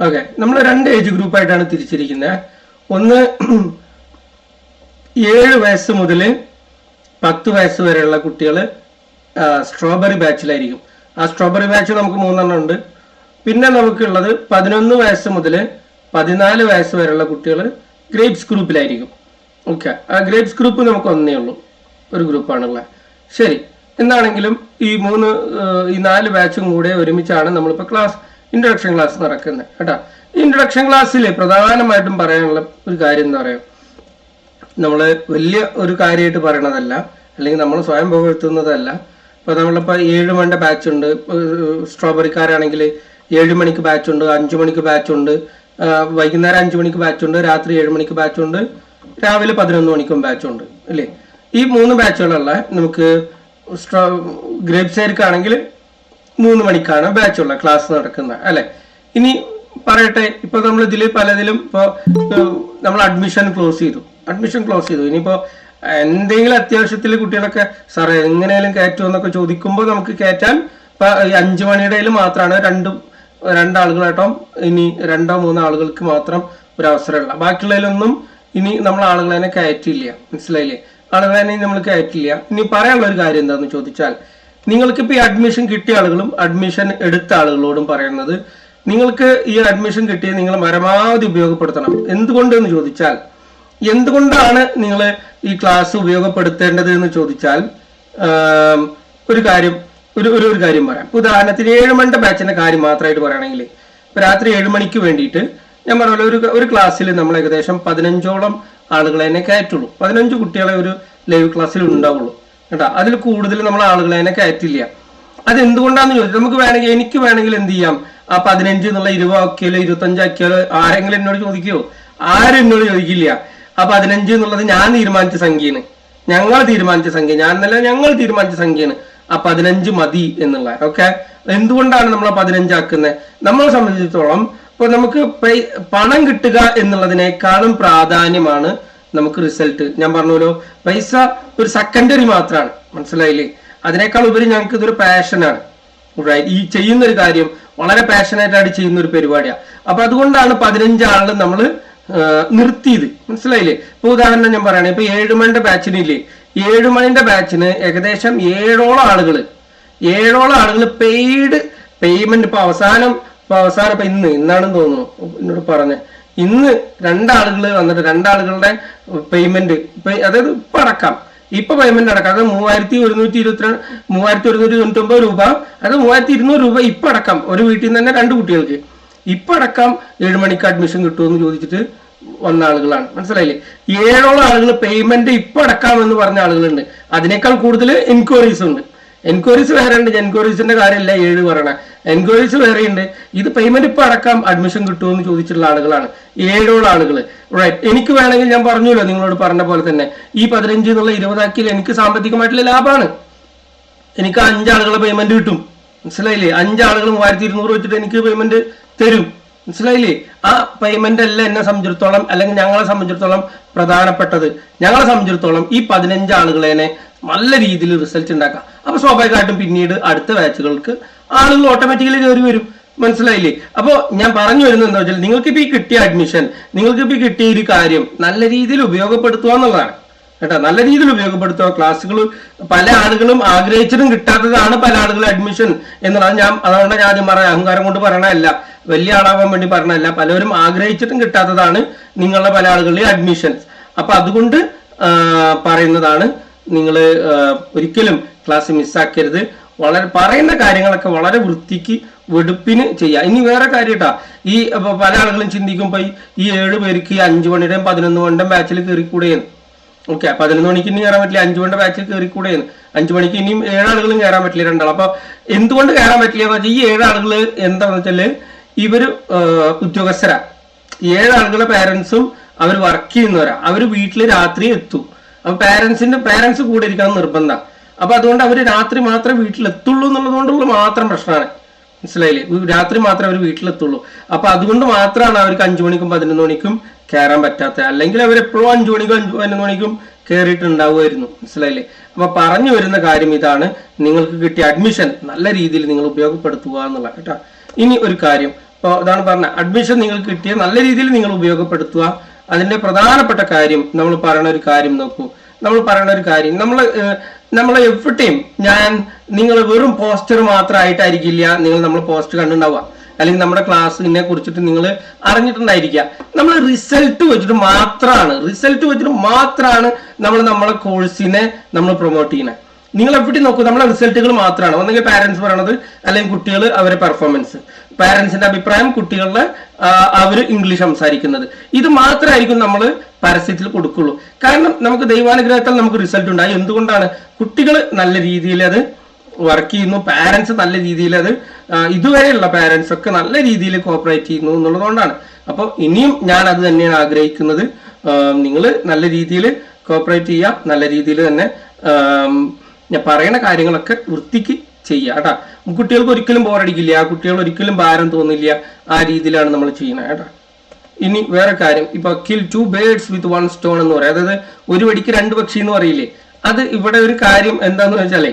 Okay, നമ്മൾ രണ്ട് age ഗ്രൂപ്പായിട്ടാണ് തിരിച്ചിരിക്കുന്നത്. ഒന്ന് 7 വയസ്സ് മുതൽ 10 വയസ്സ് വരെയുള്ള കുട്ടികൾ സ്ട്രോബെറി ബാച്ചിലായിരിക്കും. ആ സ്ട്രോബെറി ബാച്ച് നമുക്ക് 3 ഉണ്ട്. പിന്നെ നമുക്കുള്ളത് 11 വയസ്സ് മുതൽ 14 വയസ്സ് വരെയുള്ള കുട്ടികൾ ഗ്രേപ്സ് ഗ്രൂപ്പിലായിരിക്കും. ഓക്കെ, ആ ഗ്രേപ്സ് ഗ്രൂപ്പ് നമുക്ക് ഒന്നേ ഉള്ളൂ, ഒരു ഗ്രൂപ്പാണുള്ളത്. ശരി, എന്താണെങ്കിലും ഈ 4 ബാച്ചും കൂടെ ഒരുമിച്ചാണ് നമ്മളിപ്പോൾ ഇൻട്രൊഡക്ഷൻ ക്ലാസ് നടക്കുന്നത് കേട്ടോ. ഈ ഇൻട്രൊഡക്ഷൻ ക്ലാസ്സിൽ പ്രധാനമായിട്ടും പറയാനുള്ള ഒരു കാര്യം എന്താ പറയുക, നമ്മൾ വലിയ ഒരു കാര്യമായിട്ട് പറയണതല്ല, അല്ലെങ്കിൽ നമ്മൾ സ്വയം പുകഴ്ത്തുന്നതല്ല. ഇപ്പോൾ നമ്മളിപ്പോൾ 7 മണിയുടെ ബാച്ച് ഉണ്ട്, സ്ട്രോബെറിക്കാരാണെങ്കിൽ 7 മണിക്ക് ബാച്ച് ഉണ്ട്, 5 മണിക്ക് ബാച്ച് ഉണ്ട്, വൈകുന്നേരം 5 മണിക്ക് ബാച്ച് ഉണ്ട്, രാത്രി 7 മണിക്ക് ബാച്ച് ഉണ്ട്, രാവിലെ 11 മണിക്കും ബാച്ച് ഉണ്ട് അല്ലേ. ഈ 3 ബാച്ചുകളുള്ള നമുക്ക് ഗ്രേപ്സുകാർക്കാണെങ്കിൽ 3 മണിക്കാണ് ബാച്ചുള്ള ക്ലാസ് നടക്കുന്നത് അല്ലെ. ഇനി പറയട്ടെ, ഇപ്പൊ നമ്മൾ ഇതിൽ പലതിലും ഇപ്പോൾ നമ്മൾ അഡ്മിഷൻ ക്ലോസ് ചെയ്തു. ഇനിയിപ്പോ എന്തെങ്കിലും അത്യാവശ്യത്തിൽ കുട്ടികളൊക്കെ സാറേ എങ്ങനെയാലും കയറ്റുമെന്നൊക്കെ ചോദിക്കുമ്പോൾ നമുക്ക് കയറ്റാൻ ഇപ്പൊ 5 മണിയുടെ മാത്രമാണ് രണ്ടാളുകളായിട്ടോ ഇനി 2-3 ആളുകൾക്ക് മാത്രം ഒരു അവസരമുള്ള. ബാക്കിയുള്ളതിലൊന്നും ഇനി നമ്മൾ ആളുകളെ കയറ്റില്ല, മനസ്സിലായില്ലേ? ആളുകളെ നമ്മൾ കയറ്റില്ല. ഇനി പറയാനുള്ള ഒരു കാര്യം എന്താണെന്ന് ചോദിച്ചാൽ, നിങ്ങൾക്കിപ്പോൾ ഈ അഡ്മിഷൻ കിട്ടിയ ആളുകളും അഡ്മിഷൻ എടുത്ത ആളുകളോടും പറയുന്നത്, നിങ്ങൾക്ക് ഈ അഡ്മിഷൻ കിട്ടിയത് നിങ്ങൾ പരമാവധി ഉപയോഗപ്പെടുത്തണം. എന്തുകൊണ്ടെന്ന് ചോദിച്ചാൽ, എന്തുകൊണ്ടാണ് നിങ്ങൾ ഈ ക്ലാസ് ഉപയോഗപ്പെടുത്തേണ്ടത് എന്ന് ചോദിച്ചാൽ, ഒരു കാര്യം പറയാം. ഉദാഹരണത്തിന് 7 മണിയുടെ ബാച്ചിന്റെ കാര്യം മാത്രമായിട്ട് പറയുകയാണെങ്കിൽ, ഇപ്പൊ രാത്രി 7 മണിക്ക് വേണ്ടിയിട്ട് ഞാൻ പറഞ്ഞ ഒരു ക്ലാസ്സിൽ നമ്മൾ ഏകദേശം 15ഓളം ആളുകളെ തന്നെ കയറ്റുള്ളൂ. 15 കുട്ടികളെ ഒരു ലൈവ് ക്ലാസ്സിൽ ഉണ്ടാവുള്ളൂ കേട്ടോ. അതിൽ കൂടുതൽ നമ്മൾ ആളുകളെ തന്നെ കയറ്റില്ല. അത് എന്തുകൊണ്ടാന്ന് ചോദിച്ചാൽ, എനിക്ക് വേണമെങ്കിൽ എന്ത് ചെയ്യാം, ആ 15 എന്നുള്ള 20 ആക്കിയാലോ 25 ആക്കിയാലോ ആരെങ്കിലും എന്നോട് ചോദിക്കുമോ? ആരും എന്നോട് ചോദിക്കില്ല. ആ 15 എന്നുള്ളത് ഞാൻ തീരുമാനിച്ച സംഖ്യയാണ്, ഞങ്ങൾ തീരുമാനിച്ച സംഖ്യയാണ്. ആ 15 മതി എന്നുള്ള. ഓക്കെ, എന്തുകൊണ്ടാണ് നമ്മൾ 15 ആക്കുന്നത്? നമ്മളെ സംബന്ധിച്ചിടത്തോളം ഇപ്പൊ നമുക്ക് പണം കിട്ടുക എന്നുള്ളതിനേക്കാളും പ്രാധാന്യമാണ് നമുക്ക് റിസൾട്ട്. ഞാൻ പറഞ്ഞല്ലോ, പൈസ ഒരു സെക്കൻഡറി മാത്രമാണ്, മനസ്സിലായില്ലേ? അതിനേക്കാൾ ഉപരി ഞങ്ങൾക്ക് ഇതൊരു പാഷനാണ്. ഈ ചെയ്യുന്നൊരു കാര്യം വളരെ പാഷനായിട്ടാണ് ചെയ്യുന്ന ഒരു പരിപാടിയാണ്. അപ്പൊ അതുകൊണ്ടാണ് 15 ആളുകൾ നമ്മൾ നിർത്തിയത്, മനസ്സിലായില്ലേ? ഇപ്പൊ ഉദാഹരണം ഞാൻ പറയണേ, ഇപ്പൊ 7 മണിയുടെ ബാച്ചിനില്ലേ, 7 മണിന്റെ ബാച്ചിന് ഏകദേശം 7ഓളം ആളുകൾ പേയ്മെന്റ് ഇപ്പൊ അവസാനം ഇപ്പൊ ഇന്നാണെന്ന് തോന്നുന്നു എന്നോട് പറഞ്ഞ, ഇന്ന് 2 ആളുകൾ വന്നിട്ട് 2 ആളുകളുടെ പേയ്മെന്റ് അതായത് ഇപ്പൊ അടക്കാം, പേയ്മെന്റ് അടക്കാം. അത് 3199 രൂപ, അത് 3200 രൂപ ഇപ്പൊ അടക്കാം. ഒരു വീട്ടിൽ നിന്ന് തന്നെ 2 കുട്ടികൾക്ക് ഇപ്പൊ അടക്കാം 7 മണിക്ക് അഡ്മിഷൻ കിട്ടുമെന്ന് ചോദിച്ചിട്ട് വന്ന ആളുകളാണ്, മനസ്സിലായില്ലേ? 7ഓളം ആളുകൾ പേയ്മെന്റ് ഇപ്പൊ അടക്കാമെന്ന് പറഞ്ഞ ആളുകളുണ്ട്. അതിനേക്കാൾ കൂടുതൽ എൻക്വയറീസ് ഉണ്ട്. എൻക്വയറീസ് വേറെ ഉണ്ട്, എൻക്വയറീസിന്റെ കാര്യമല്ല 7 പറയണ, എൻക്വയറീസ് വേറെയുണ്ട്. ഇത് പേയ്മെന്റ് ഇപ്പൊ അടക്കാം അഡ്മിഷൻ കിട്ടുമെന്ന് ചോദിച്ചിട്ടുള്ള ആളുകളാണ് 7ഓളം ആളുകൾ. റൈറ്റ്, എനിക്ക് വേണമെങ്കിൽ ഞാൻ പറഞ്ഞല്ലോ, നിങ്ങളോട് പറഞ്ഞ പോലെ തന്നെ ഈ 15 എന്നുള്ള 20 ആക്കിയാൽ എനിക്ക് സാമ്പത്തികമായിട്ടുള്ള ലാഭമാണ്. എനിക്ക് 5 ആളുകളെ പേയ്മെന്റ് കിട്ടും, മനസ്സിലായില്ലേ? 5 ആളുകൾ 3200 വെച്ചിട്ട് എനിക്ക് പേയ്മെന്റ് തരും, മനസ്സിലായില്ലേ? ആ പേയ്മെന്റ് അല്ല എന്നെ സംബന്ധിച്ചിടത്തോളം, അല്ലെങ്കിൽ ഞങ്ങളെ സംബന്ധിച്ചിടത്തോളം പ്രധാനപ്പെട്ടത്. ഞങ്ങളെ സംബന്ധിച്ചിടത്തോളം ഈ 15 ആളുകളെ നല്ല രീതിയിൽ റിസൾട്ട് ഉണ്ടാക്കാം. അപ്പൊ സ്വാഭാവികമായിട്ടും പിന്നീട് അടുത്ത ബാച്ചുകൾക്ക് ആളുകൾ ഓട്ടോമാറ്റിക്കലി കയറി വരും, മനസ്സിലായില്ലേ? അപ്പൊ ഞാൻ പറഞ്ഞു വരുന്നത് എന്താ വെച്ചാൽ, നിങ്ങൾക്കിപ്പോ ഈ കിട്ടിയ അഡ്മിഷൻ, നിങ്ങൾക്കിപ്പോ കിട്ടിയ ഒരു കാര്യം നല്ല രീതിയിൽ ഉപയോഗപ്പെടുത്തുക എന്നുള്ളതാണ് കേട്ടോ. നല്ല രീതിയിൽ ഉപയോഗപ്പെടുത്തുക. ക്ലാസ്സുകൾ പല ആളുകളും ആഗ്രഹിച്ചിട്ടും കിട്ടാത്തതാണ് പല ആളുകളും അഡ്മിഷൻ എന്നുള്ളത്. അതുകൊണ്ട് ഞാൻ ആദ്യം പറയാം, അഹങ്കാരം കൊണ്ട് പറയണതല്ല, വലിയ ആളാവാൻ വേണ്ടി പറഞ്ഞതല്ല. പലരും ആഗ്രഹിച്ചിട്ടും കിട്ടാത്തതാണ് നിങ്ങളുടെ പല ആളുകളുടെയും അഡ്മിഷൻസ്. അപ്പൊ അതുകൊണ്ട് പറയുന്നതാണ്, നിങ്ങൾ ഒരിക്കലും ക്ലാസ് മിസ്സാക്കരുത്. പറയുന്ന കാര്യങ്ങളൊക്കെ വളരെ വൃത്തിക്ക് വെടുപ്പിന് ചെയ്യാം. ഇനി വേറെ കാര്യം കേട്ടാ, ഈ പല ആളുകളും ചിന്തിക്കുമ്പോ ഈ 7 പേർക്ക് 5 മണിയുടെയും 11 മണിയുടെയും ബാച്ചിൽ കയറിക്കൂടെയെന്ന്. ഓക്കെ, 11 മണിക്ക് ഇനി കയറാൻ പറ്റില്ല, 5 മണിയുടെ ബാച്ചിൽ കയറിക്കൂടെയെന്ന്. 5 മണിക്ക് ഇനിയും 7 ആളുകളും കയറാൻ പറ്റില്ല, 2 ആൾ. അപ്പൊ എന്തുകൊണ്ട് കയറാൻ പറ്റില്ല എന്ന് വെച്ചാൽ, ഈ 7 ആളുകൾ എന്താണെന്ന് വെച്ചാല് ഇവര് ഉദ്യോഗസ്ഥരാ. 7 ആളുകളുടെ പേരൻസും അവർ വർക്ക് ചെയ്യുന്നവരാ. അവര് വീട്ടിൽ രാത്രി എത്തും. അപ്പൊ പേരൻസ് കൂടെ ഇരിക്കണം നിർബന്ധം. അപ്പൊ അതുകൊണ്ട് അവര് രാത്രി മാത്രമേ വീട്ടിലെത്തുള്ളൂ എന്നുള്ളതുകൊണ്ടുള്ള മാത്രം പ്രശ്നമാണ്, മനസ്സിലായില്ലേ? രാത്രി മാത്രമേ അവർ വീട്ടിലെത്തുള്ളൂ. അപ്പൊ അതുകൊണ്ട് മാത്രമാണ് അവർക്ക് 5 മണിക്കും 11 മണിക്കും കയറാൻ പറ്റാത്തത്. അല്ലെങ്കിൽ അവരെപ്പോഴും 5 മണിക്കും 11 മണിക്കും കയറിയിട്ടുണ്ടാവുമായിരുന്നു, മനസ്സിലായില്ലേ? അപ്പൊ പറഞ്ഞു വരുന്ന കാര്യം ഇതാണ്, നിങ്ങൾക്ക് കിട്ടിയ അഡ്മിഷൻ നല്ല രീതിയിൽ നിങ്ങൾ ഉപയോഗപ്പെടുത്തുക എന്നുള്ള കേട്ടോ. ഇനി ഒരു കാര്യം, ഇപ്പോൾ ഇതാണ് പറഞ്ഞ അഡ്മിഷൻ നിങ്ങൾക്ക് കിട്ടിയ നല്ല രീതിയിൽ നിങ്ങൾ ഉപയോഗപ്പെടുത്തുക. അതിന്റെ പ്രധാനപ്പെട്ട കാര്യം നമ്മൾ പറയുന്ന ഒരു കാര്യം നോക്കൂ. നമ്മൾ എവിടെയും നിങ്ങൾ വെറും പോസ്റ്റർ മാത്രമായിട്ടായിരിക്കില്ല നിങ്ങൾ നമ്മൾ പോസ്റ്റ് കണ്ടിട്ടുണ്ടാവുക, അല്ലെങ്കിൽ നമ്മുടെ ക്ലാസ്സിനെ കുറിച്ചിട്ട് നിങ്ങൾ അറിഞ്ഞിട്ടുണ്ടായിരിക്കുക. നമ്മൾ റിസൾട്ട് വെച്ചിട്ട് മാത്രമാണ് നമ്മൾ നമ്മളെ കോഴ്സിനെ നമ്മൾ പ്രൊമോട്ട് ചെയ്യുന്നത്. നിങ്ങൾ എവിടെ നോക്കൂ, നമ്മളെ റിസൾട്ടുകൾ മാത്രമാണ്. ഒന്നെങ്കിൽ പാരന്റ്സ് പറയണത്, അല്ലെങ്കിൽ കുട്ടികൾ അവരെ പെർഫോമൻസ്, പാരന്റ്സിന്റെ അഭിപ്രായം, കുട്ടികളുടെ അവർ ഇംഗ്ലീഷ് സംസാരിക്കുന്നത്, ഇത് മാത്രമായിരിക്കും നമ്മൾ പരസ്യത്തിൽ കൊടുക്കുള്ളൂ. കാരണം നമുക്ക് ദൈവാനുഗ്രഹത്താൽ നമുക്ക് റിസൾട്ട് ഉണ്ടായി. എന്തുകൊണ്ടാണ്? കുട്ടികൾ നല്ല രീതിയിൽ അത് വർക്ക് ചെയ്യുന്നു, പാരന്റ്സ് നല്ല രീതിയിൽ അത് ഇതുവരെയുള്ള പാരന്റ്സ് ഒക്കെ നല്ല രീതിയിൽ കോപ്പറേറ്റ് ചെയ്യുന്നു എന്നുള്ളതുകൊണ്ടാണ്. അപ്പോൾ ഇനിയും ഞാൻ അത് തന്നെയാണ് ആഗ്രഹിക്കുന്നത്. നിങ്ങൾ നല്ല രീതിയിൽ കോപ്പറേറ്റ് ചെയ്യുക, നല്ല രീതിയിൽ തന്നെ ഞാൻ പറയുന്ന കാര്യങ്ങളൊക്കെ വൃത്തിക്ക് ചെയ്യുക കേട്ടാ. കുട്ടികൾക്ക് ഒരിക്കലും ബോറടിക്കില്ല, കുട്ടികൾ ഒരിക്കലും ഭാരം തോന്നില്ല. ആ രീതിയിലാണ് നമ്മൾ ചെയ്യുന്നത് കേട്ടാ. ഇനി വേറെ കാര്യം, ഇപ്പൊ കിൽ 2 birds with 1 stone എന്ന് പറയും. അതായത് ഒരു വെടിക്ക് 2 പക്ഷി എന്ന് പറയില്ലേ, അത് ഇവിടെ ഒരു കാര്യം എന്താന്ന് വെച്ചാലേ,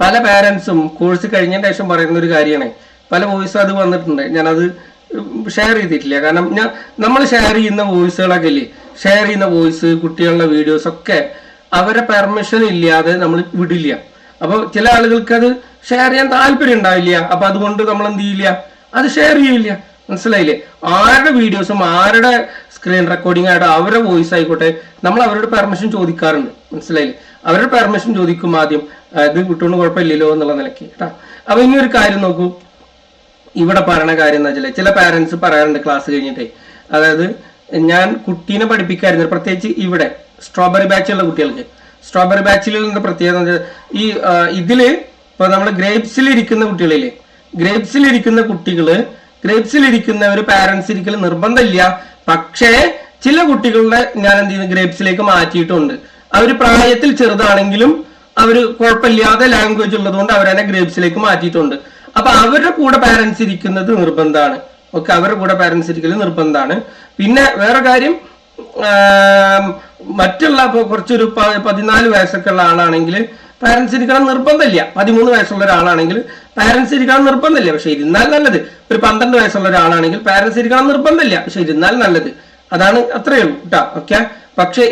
പല പാരന്റ്സും കോഴ്സ് കഴിഞ്ഞതിന് ശേഷം പറയുന്ന ഒരു കാര്യമാണ്. പല വോയിസ് അത് വന്നിട്ടുണ്ട്, ഞാനത് ഷെയർ ചെയ്തിട്ടില്ല. കാരണം നമ്മൾ ഷെയർ ചെയ്യുന്ന വോയിസുകളൊക്കെ ഇല്ലേ, ഷെയർ ചെയ്യുന്ന വോയിസ്, കുട്ടികളുടെ വീഡിയോസ് ഒക്കെ അവരെ പെർമിഷൻ ഇല്ലാതെ നമ്മൾ വിടില്ല. അപ്പോൾ ചില ആളുകൾക്ക് അത് ഷെയർ ചെയ്യാൻ താല്പര്യം ഉണ്ടാവില്ല. അപ്പൊ അതുകൊണ്ട് നമ്മൾ എന്ത് ചെയ്യില്ല, അത് ഷെയർ ചെയ്യില്ല. മനസ്സിലായില്ലേ? ആരുടെ വീഡിയോസും ആരുടെ സ്ക്രീൻ റെക്കോർഡിംഗ് ആയിട്ട് അവരുടെ വോയിസ് ആയിക്കോട്ടെ, നമ്മൾ അവരുടെ പെർമിഷൻ ചോദിക്കാറുണ്ട്. മനസ്സിലായില്ലേ? അവരുടെ പെർമിഷൻ ചോദിക്കും ആദ്യം, ഇത് വിട്ടുകൊണ്ട് കുഴപ്പമില്ലല്ലോ എന്നുള്ള നിലയ്ക്ക് കേട്ടാ. അപ്പൊ ഇനി ഒരു കാര്യം നോക്കൂ, ഇവിടെ പറയണ കാര്യം എന്താ വെച്ചാൽ ചില പാരന്റ്സ് പറയാറുണ്ട് ക്ലാസ് കഴിഞ്ഞിട്ടേ, അതായത് ഞാൻ കുട്ടീനെ പഠിപ്പിക്കായിരുന്നു, പ്രത്യേകിച്ച് ഇവിടെ സ്ട്രോബെറി ബാച്ചിലുള്ള കുട്ടികൾക്ക്. സ്ട്രോബെറി ബാച്ചിൽ നിന്ന് പ്രത്യേകത ഈ ഇതില് ഇപ്പൊ നമ്മുടെ ഗ്രേപ്സിൽ ഇരിക്കുന്ന കുട്ടികളില്ലേ, ഗ്രേപ്സിൽ ഇരിക്കുന്നവര് പാരന്റ്സ് ഇരിക്കൽ നിർബന്ധമില്ല. പക്ഷേ ചില കുട്ടികളുടെ ഞാൻ എന്ത് ചെയ്യുന്നു, ഗ്രേപ്സിലേക്ക് മാറ്റിയിട്ടുണ്ട്. അവര് പ്രായത്തിൽ ചെറുതാണെങ്കിലും അവര് കുഴപ്പമില്ലാതെ ലാംഗ്വേജ് ഉള്ളതുകൊണ്ട് അവരെന്നെ ഗ്രേപ്സിലേക്ക് മാറ്റിയിട്ടുണ്ട്. അപ്പൊ അവരുടെ കൂടെ പാരന്റ്സ് ഇരിക്കുന്നത് നിർബന്ധമാണ്. ഓക്കെ, അവരുടെ കൂടെ പാരന്റ്സ് ഇരിക്കുന്നത് നിർബന്ധമാണ്. പിന്നെ വേറെ കാര്യം, മറ്റുള്ള കുറച്ചൊരു 14 വയസ്സൊക്കെ ഉള്ള ആളാണെങ്കിൽ പാരന്റ്സ് ഇരിക്കണം നിർബന്ധമില്ല. 13 വയസ്സുള്ള ഒരാളാണെങ്കിൽ പാരന്റ്സ് ഇരിക്കണം നിർബന്ധമില്ല, പക്ഷെ ഇരുന്നാൽ നല്ലത്. ഒരു 12 വയസ്സുള്ള ഒരാളാണെങ്കിൽ പാരന്റ്സ് ഇരിക്കണം നിർബന്ധമില്ല, പക്ഷെ ഇരുന്നാൽ നല്ലത്. അതാണ്, അത്രയേ ഉള്ളൂ കേട്ടോ. ഓക്കെ, പക്ഷെ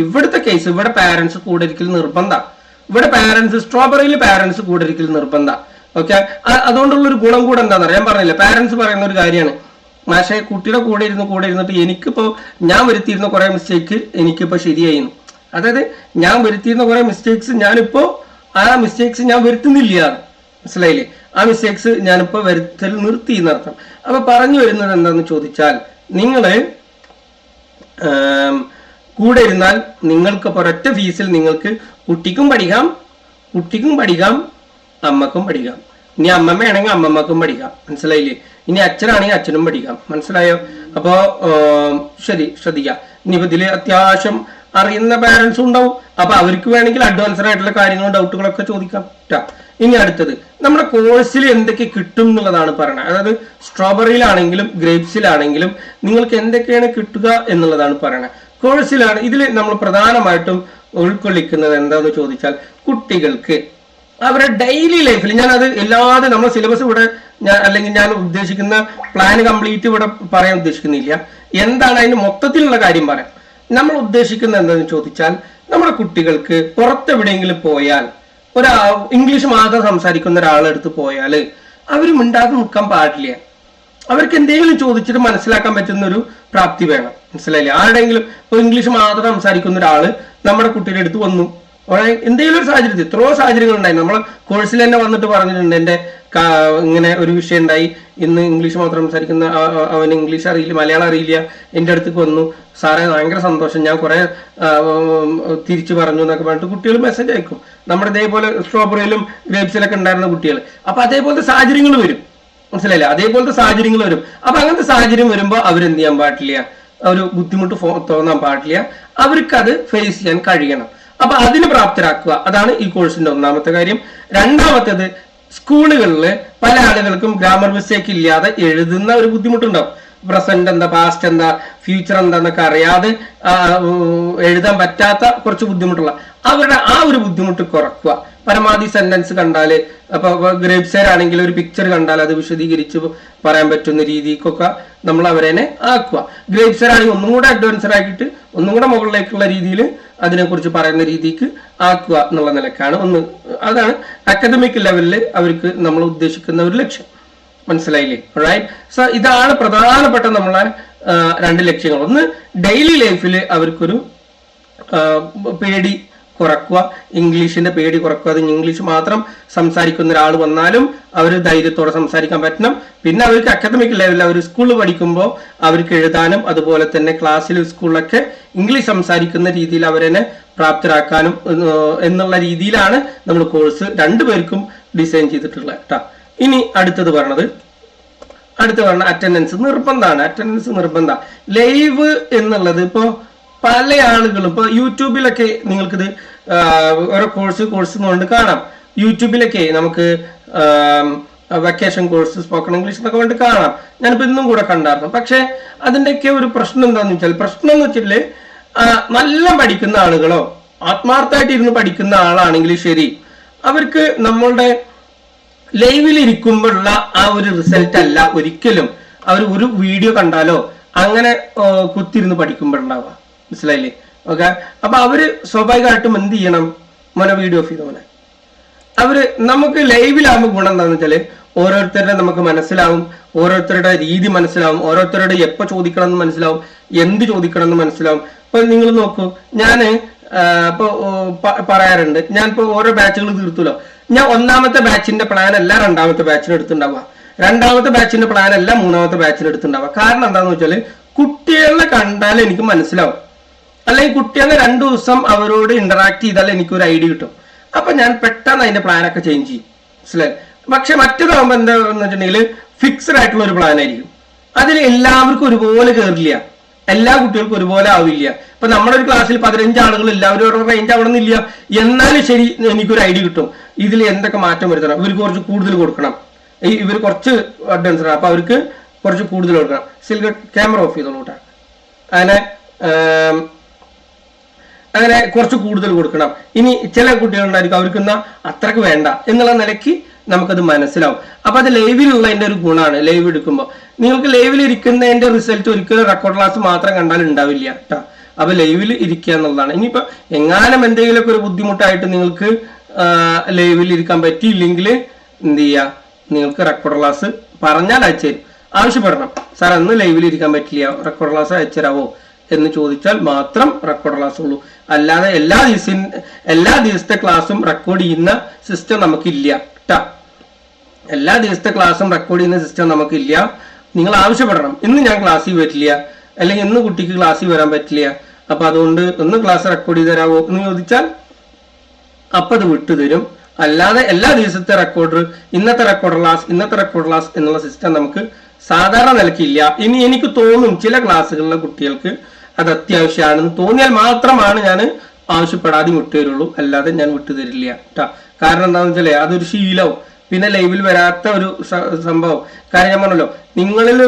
ഇവിടുത്തെ കേസ്, ഇവിടെ പാരന്റ്സ് കൂടെ ഇരിക്കൽ നിർബന്ധം. ഇവിടെ പാരന്റ്സ്, സ്ട്രോബെറിയിൽ പാരന്റ്സ് കൂടെ ഇരിക്കൽ നിർബന്ധം. ഓക്കെ, അതുകൊണ്ടുള്ള ഒരു ഗുണം കൂടെ എന്താണെന്ന് അറിയാൻ പറഞ്ഞില്ല. പാരന്റ്സ് പറയുന്ന ഒരു കാര്യമാണ്, പക്ഷേ കുട്ടിയുടെ കൂടെ ഇരുന്നിട്ട് എനിക്കിപ്പോ ഞാൻ വരുത്തിയിരുന്ന കുറെ മിസ്റ്റേക്ക് എനിക്കിപ്പോ ശരിയായിരുന്നു. അതായത് ഞാൻ വരുത്തിയിരുന്ന കുറെ മിസ്റ്റേക്സ് ആ മിസ്റ്റേക്സ് ഞാൻ വരുത്തുന്നില്ല. മനസ്സിലായില്ലേ? ആ മിസ്റ്റേക്സ് ഞാനിപ്പോ വരുത്തൽ നിർത്തി എന്നർത്ഥം. അപ്പൊ പറഞ്ഞു വരുന്നത് എന്താന്ന് ചോദിച്ചാൽ, നിങ്ങള് കൂടെ ഇരുന്നാൽ നിങ്ങൾക്ക് ഒരൊറ്റ ഫീസിൽ നിങ്ങൾക്ക് കുട്ടിക്കും പഠിക്കാം അമ്മക്കും പഠിക്കാം. ഇനി അമ്മമ്മയാണെങ്കിൽ അമ്മമ്മക്കും പഠിക്കാം. മനസ്സിലായില്ലേ? ഇനി അച്ഛനാണെങ്കിൽ അച്ഛനും പഠിക്കാം. മനസ്സിലായോ? അപ്പോ ശരി, ശ്രദ്ധിക്കാം. ഇനിയിപ്പോ ഇതില് അത്യാവശ്യം അറിയുന്ന പാരന്റ്സും ഉണ്ടാവും. അപ്പൊ അവർക്ക് വേണമെങ്കിൽ അഡ്വാൻസ്ഡ് ആയിട്ടുള്ള കാര്യങ്ങളും ഡൗട്ടുകളൊക്കെ ചോദിക്കാം. ഇനി അടുത്തത്, നമ്മുടെ കോഴ്സിൽ എന്തൊക്കെ കിട്ടും എന്നുള്ളതാണ് പറയുന്നത്. അതായത് സ്ട്രോബെറിയിലാണെങ്കിലും ഗ്രേപ്സിലാണെങ്കിലും നിങ്ങൾക്ക് എന്തൊക്കെയാണ് കിട്ടുക എന്നുള്ളതാണ് പറയുന്നത്. കോഴ്സിലാണ് ഇതിൽ നമ്മൾ പ്രധാനമായിട്ടും ഉൾക്കൊള്ളിക്കുന്നത് എന്താന്ന് ചോദിച്ചാൽ, കുട്ടികൾക്ക് അവരുടെ ഡെയിലി ലൈഫിൽ, ഞാനത് എല്ലാതെ നമ്മുടെ സിലബസ് ഇവിടെ ഞാൻ ഉദ്ദേശിക്കുന്ന പ്ലാൻ കംപ്ലീറ്റ് ഇവിടെ പറയാൻ ഉദ്ദേശിക്കുന്നില്ല. എന്താണ് അതിന് മൊത്തത്തിലുള്ള കാര്യം പറയാം. നമ്മൾ ഉദ്ദേശിക്കുന്നത് എന്താണെന്ന് ചോദിച്ചാൽ, നമ്മുടെ കുട്ടികൾക്ക് പുറത്തെവിടെയെങ്കിലും പോയാൽ, ഇംഗ്ലീഷ് മാത്രം സംസാരിക്കുന്ന ഒരാളെടുത്ത് പോയാൽ അവർ മിണ്ടാതെ നിൽക്കാൻ പാടില്ല. അവർക്ക് എന്തെങ്കിലും ചോദിച്ചിട്ട് മനസ്സിലാക്കാൻ പറ്റുന്ന ഒരു പ്രാപ്തി വേണം. മനസ്സിലായില്ലേ? ആരുടെയെങ്കിലും ഇപ്പൊ ഇംഗ്ലീഷ് മാത്രം സംസാരിക്കുന്ന ഒരാള് നമ്മുടെ കുട്ടിയുടെ അടുത്ത് വന്നു, എന്തെങ്കിലും ഒരു സാഹചര്യത്തിൽ, എത്രയോ സാഹചര്യങ്ങൾ ഉണ്ടായി. നമ്മളെ കോഴ്സിൽ തന്നെ വന്നിട്ട് പറഞ്ഞിട്ടുണ്ട്, എന്റെ ഇങ്ങനെ ഒരു വിഷയം ഉണ്ടായി, ഇന്ന് ഇംഗ്ലീഷ് മാത്രം സംസാരിക്കുന്ന അവന് ഇംഗ്ലീഷ് അറിയില്ല, മലയാളം അറിയില്ല, എൻ്റെ അടുത്തേക്ക് വന്നു, സാറേ ഭയങ്കര സന്തോഷം, ഞാൻ കുറെ തിരിച്ചു പറഞ്ഞു എന്നൊക്കെ പറഞ്ഞിട്ട് കുട്ടികൾ മെസ്സേജ് അയക്കും. നമ്മുടെ ഇതേപോലെ സ്ട്രോബെറിയിലും ഗ്രേപ്സിലൊക്കെ ഉണ്ടായിരുന്ന കുട്ടികൾ. അപ്പൊ അതേപോലത്തെ സാഹചര്യങ്ങൾ വരും. മനസ്സിലായില്ല? അതേപോലത്തെ സാഹചര്യങ്ങൾ വരും. അപ്പൊ അങ്ങനത്തെ സാഹചര്യം വരുമ്പോൾ അവരെന്ത് ചെയ്യാൻ പാടില്ല, ഒരു ബുദ്ധിമുട്ട് തോന്നാൻ പാടില്ല. അവർക്കത് ഫേസ് ചെയ്യാൻ കഴിയണം. അപ്പൊ അതിന് പ്രാപ്തരാക്കുക, അതാണ് ഈ കോഴ്സിന്റെ ഒന്നാമത്തെ കാര്യം. രണ്ടാമത്തേത്, സ്കൂളുകളിൽ പല ആളുകൾക്കും ഗ്രാമർ മിസ്റ്റേക്ക് ഇല്ലാതെ എഴുതുന്ന ഒരു ബുദ്ധിമുട്ടുണ്ടാവും. പ്രസന്റ് എന്താ, പാസ്റ്റ് എന്താ, ഫ്യൂച്ചർ എന്താന്നൊക്കെ അറിയാതെ എഴുതാൻ പറ്റാത്ത കുറച്ച് ബുദ്ധിമുട്ടുള്ള അവരുടെ ആ ഒരു ബുദ്ധിമുട്ട് കുറക്കുക. പരമാവധി സെന്റൻസ് കണ്ടാല്, അപ്പൊ ഗ്രേപ്സർ ആണെങ്കിൽ ഒരു പിക്ചർ കണ്ടാൽ അത് വിശദീകരിച്ച് പറയാൻ പറ്റുന്ന രീതിക്കൊക്കെ നമ്മൾ അവരെ ആക്കുക. ഗ്രേപ്സർ ആണെങ്കിൽ ഒന്നും കൂടെ അഡ്വാൻസ്ഡ് ആക്കിയിട്ട് ഒന്നും കൂടെ മുകളിലേക്കുള്ള രീതിയിൽ അതിനെക്കുറിച്ച് പറയുന്ന രീതിക്ക് ആക്കുക എന്നുള്ള നിലക്കാണ് അതാണ് അക്കാദമിക് ലെവലിൽ അവർക്ക് നമ്മൾ ഉദ്ദേശിക്കുന്ന ഒരു ലക്ഷ്യം. മനസ്സിലായില്ലേ? റൈറ്റ്. സോ ഇതാണ് പ്രധാനപ്പെട്ട നമ്മളെ 2 ലക്ഷ്യങ്ങൾ. ഒന്ന്, ഡെയിലി ലൈഫിൽ അവർക്കൊരു പേടി കുറക്കുക, ഇംഗ്ലീഷിന്റെ പേടി കുറക്കുക. അത് ഇംഗ്ലീഷ് മാത്രം സംസാരിക്കുന്ന ഒരാൾ വന്നാലും അവർ ധൈര്യത്തോടെ സംസാരിക്കാൻ പറ്റണം. പിന്നെ അവർക്ക് അക്കാദമിക് ലെവലിൽ അവർ സ്കൂളിൽ പഠിക്കുമ്പോൾ അവർക്ക് എഴുതാനും അതുപോലെ തന്നെ ക്ലാസ്സിൽ സ്കൂളിലൊക്കെ ഇംഗ്ലീഷ് സംസാരിക്കുന്ന രീതിയിൽ അവരെ പ്രാപ്തരാക്കാനും എന്നുള്ള രീതിയിലാണ് നമ്മൾ കോഴ്സ് 2 പേർക്കും ഡിസൈൻ ചെയ്തിട്ടുള്ളത് കേട്ടോ. ഇനി അടുത്തത് പറഞ്ഞ അറ്റൻഡൻസ് നിർബന്ധമാണ്. അറ്റൻഡൻസ് നിർബന്ധമാണ്. ലൈവ് എന്നുള്ളത് ഇപ്പോൾ പല ആളുകളും ഇപ്പോൾ യൂട്യൂബിലൊക്കെ നിങ്ങൾക്കിത് ഓരോ കോഴ്സ് കൊണ്ട് കാണാം. യൂട്യൂബിലൊക്കെ നമുക്ക് വെക്കേഷൻ കോഴ്സ്, സ്പോക്കൺ ഇംഗ്ലീഷ് എന്നൊക്കെ കൊണ്ട് കാണാം. ഞാനിപ്പോൾ ഇന്നും കൂടെ കണ്ടായിരുന്നു. പക്ഷെ അതിൻ്റെയൊക്കെ ഒരു പ്രശ്നം എന്താണെന്ന് വെച്ചാൽ, പ്രശ്നം എന്ന് വെച്ചിട്ട് നല്ല പഠിക്കുന്ന ആളുകളോ ആത്മാർത്ഥമായിട്ട് ഇരുന്ന് പഠിക്കുന്ന ആളാണെങ്കിൽ ശരി, അവർക്ക് നമ്മളുടെ ലൈവിൽ ഇരിക്കുമ്പോഴുള്ള ആ ഒരു റിസൾട്ട് അല്ല ഒരിക്കലും അവർ ഒരു വീഡിയോ കണ്ടാലോ അങ്ങനെ കുത്തിരുന്ന് പഠിക്കുമ്പോഴുണ്ടാവുക. മനസ്സിലായില്ലേ? ഓക്കെ. അപ്പൊ അവര് സ്വാഭാവികമായിട്ടും എന്ത് ചെയ്യണം? വീഡിയോ ഓഫ് ചെയ്ത അവര് നമുക്ക് ലൈവിലാകുമ്പോൾ ഗുണം എന്താണെന്ന് വെച്ചാല് ഓരോരുത്തരുടെ നമുക്ക് മനസ്സിലാവും, ഓരോരുത്തരുടെ രീതി മനസ്സിലാവും, ഓരോരുത്തരുടെ എപ്പോ ചോദിക്കണം എന്ന് മനസ്സിലാവും, എന്ത് ചോദിക്കണം എന്ന് മനസ്സിലാവും. ഇപ്പൊ നിങ്ങൾ നോക്കൂ, ഞാന് ഇപ്പൊ പറയാറുണ്ട്, ഞാൻ ഇപ്പൊ ഓരോ ബാച്ചുകൾ തീർത്തുല്ലോ, ഞാൻ 1ാമത്തെ ബാച്ചിന്റെ പ്ലാൻ അല്ല 2ാമത്തെ ബാച്ചിന് എടുത്തുണ്ടാവുക, 2ാമത്തെ ബാച്ചിന്റെ പ്ലാൻ അല്ല 3ാമത്തെ ബാച്ചിന് എടുത്തുണ്ടാവുക. കാരണം എന്താന്ന് വെച്ചാല് കുട്ടികളെ കണ്ടാൽ എനിക്ക് മനസ്സിലാവും, അല്ലെങ്കിൽ കുട്ടികളെ 2 ദിവസം അവരോട് ഇന്ററാക്ട് ചെയ്താൽ എനിക്കൊരു ഐഡിയ കിട്ടും. അപ്പൊ ഞാൻ പെട്ടെന്ന് അതിന്റെ പ്ലാനൊക്കെ ചേഞ്ച് ചെയ്യും. മനസ്സിലായി? പക്ഷെ മറ്റേതാകുമ്പോ എന്താന്ന് വെച്ചിട്ടുണ്ടെങ്കിൽ ഫിക്സഡ് ആയിട്ടുള്ള ഒരു പ്ലാൻ ആയിരിക്കും. അതിൽ എല്ലാവർക്കും ഒരുപോലെ കയറില്ല, എല്ലാ കുട്ടികൾക്കും ഒരുപോലെ ആവില്ല. ഇപ്പൊ നമ്മുടെ ഒരു ക്ലാസ്സിൽ 15 ആളുകൾ എല്ലാവരും റേഞ്ച് ആവണമെന്നില്ല. എന്നാലും ശരി, എനിക്കൊരു ഐഡിയ കിട്ടും ഇതിൽ എന്തൊക്കെ മാറ്റം വരുത്തണം. ഇവർക്ക് കുറച്ച് കൂടുതൽ കൊടുക്കണം, ഇവർ കുറച്ച് അഡ്വാൻസ്ഡ് ആണ്, അപ്പൊ അവർക്ക് കുറച്ച് കൂടുതൽ കൊടുക്കണം. സിൽവർ ക്യാമറ ഓഫ് ചെയ്തോളൂട്ടാ. അങ്ങനെ കുറച്ച് കൂടുതൽ കൊടുക്കണം. ഇനി ചില കുട്ടികളുണ്ടായിരിക്കും അവർക്ക് അത്രക്ക് വേണ്ട എന്നുള്ള നിലയ്ക്ക് നമുക്കത് മനസ്സിലാവും. അപ്പൊ അത് ലൈവിലുള്ളതിന്റെ ഒരു ഗുണമാണ്. ലൈവ് എടുക്കുമ്പോൾ നിങ്ങൾക്ക് ലൈവിൽ ഇരിക്കുന്നതിന്റെ റിസൾട്ട് ഒരിക്കലും റെക്കോർഡ് ക്ലാസ് മാത്രം കണ്ടാൽ ഉണ്ടാവില്ല കേട്ടോ. അപ്പൊ ലൈവിൽ ഇരിക്കുക എന്നുള്ളതാണ്. ഇനിയിപ്പോ എങ്ങാനും എന്തെങ്കിലുമൊക്കെ ഒരു ബുദ്ധിമുട്ടായിട്ട് നിങ്ങൾക്ക് ലൈവിൽ ഇരിക്കാൻ പറ്റിയില്ലെങ്കിൽ എന്ത് ചെയ്യുക, നിങ്ങൾക്ക് റെക്കോർഡ് ക്ലാസ് പറഞ്ഞാൽ അയച്ചുതരും. ആവശ്യപ്പെടണം, സാർ അന്ന് ലൈവിൽ ഇരിക്കാൻ പറ്റില്ല, റെക്കോർഡ് ക്ലാസ് അയച്ചുതരാവോ എന്ന് ചോദിച്ചാൽ മാത്രം റെക്കോർഡ് ക്ലാസ് ഉള്ളൂ. അല്ലാതെ എല്ലാ ദിവസത്തെ ക്ലാസ്സും റെക്കോർഡ് ചെയ്യുന്ന സിസ്റ്റം നമുക്കില്ല കേട്ടാ. എല്ലാ ദിവസത്തെ ക്ലാസ്സും റെക്കോർഡ് ചെയ്യുന്ന സിസ്റ്റം നമുക്കില്ല. നിങ്ങൾ ആവശ്യപ്പെടണം, ഇന്ന് ഞാൻ ക്ലാസ്സിൽ വരില്ല, അല്ലെങ്കിൽ ഇന്ന് കുട്ടിക്ക് ക്ലാസ്സിൽ വരാൻ പറ്റില്ല, അപ്പൊ അതുകൊണ്ട് ഒന്ന് ക്ലാസ് റെക്കോർഡ് ചെയ്ത് തരാമോ എന്ന് ചോദിച്ചാൽ അപ്പൊ അത് വിട്ടുതരും. അല്ലാതെ എല്ലാ ദിവസത്തെ ഇന്നത്തെ റെക്കോർഡ് ക്ലാസ് എന്നുള്ള സിസ്റ്റം നമുക്ക് സാധാരണ നിലയ്ക്കില്ല. ഇനി എനിക്ക് തോന്നും ചില ക്ലാസ്സുകളിലെ കുട്ടികൾക്ക് അത് അത്യാവശ്യമാണെന്ന് തോന്നിയാൽ മാത്രമാണ് ഞാൻ ആവശ്യപ്പെടാതെ വിട്ടുതരുള്ളൂ, അല്ലാതെ ഞാൻ വിട്ടുതരില്ല കേട്ടോ. കാരണം എന്താണെന്ന് വെച്ചാൽ അതൊരു ശീലവും പിന്നെ ലൈവിൽ വരാത്ത ഒരു സംഭവം. കാര്യം ഞാൻ പറഞ്ഞല്ലോ, നിങ്ങളിൽ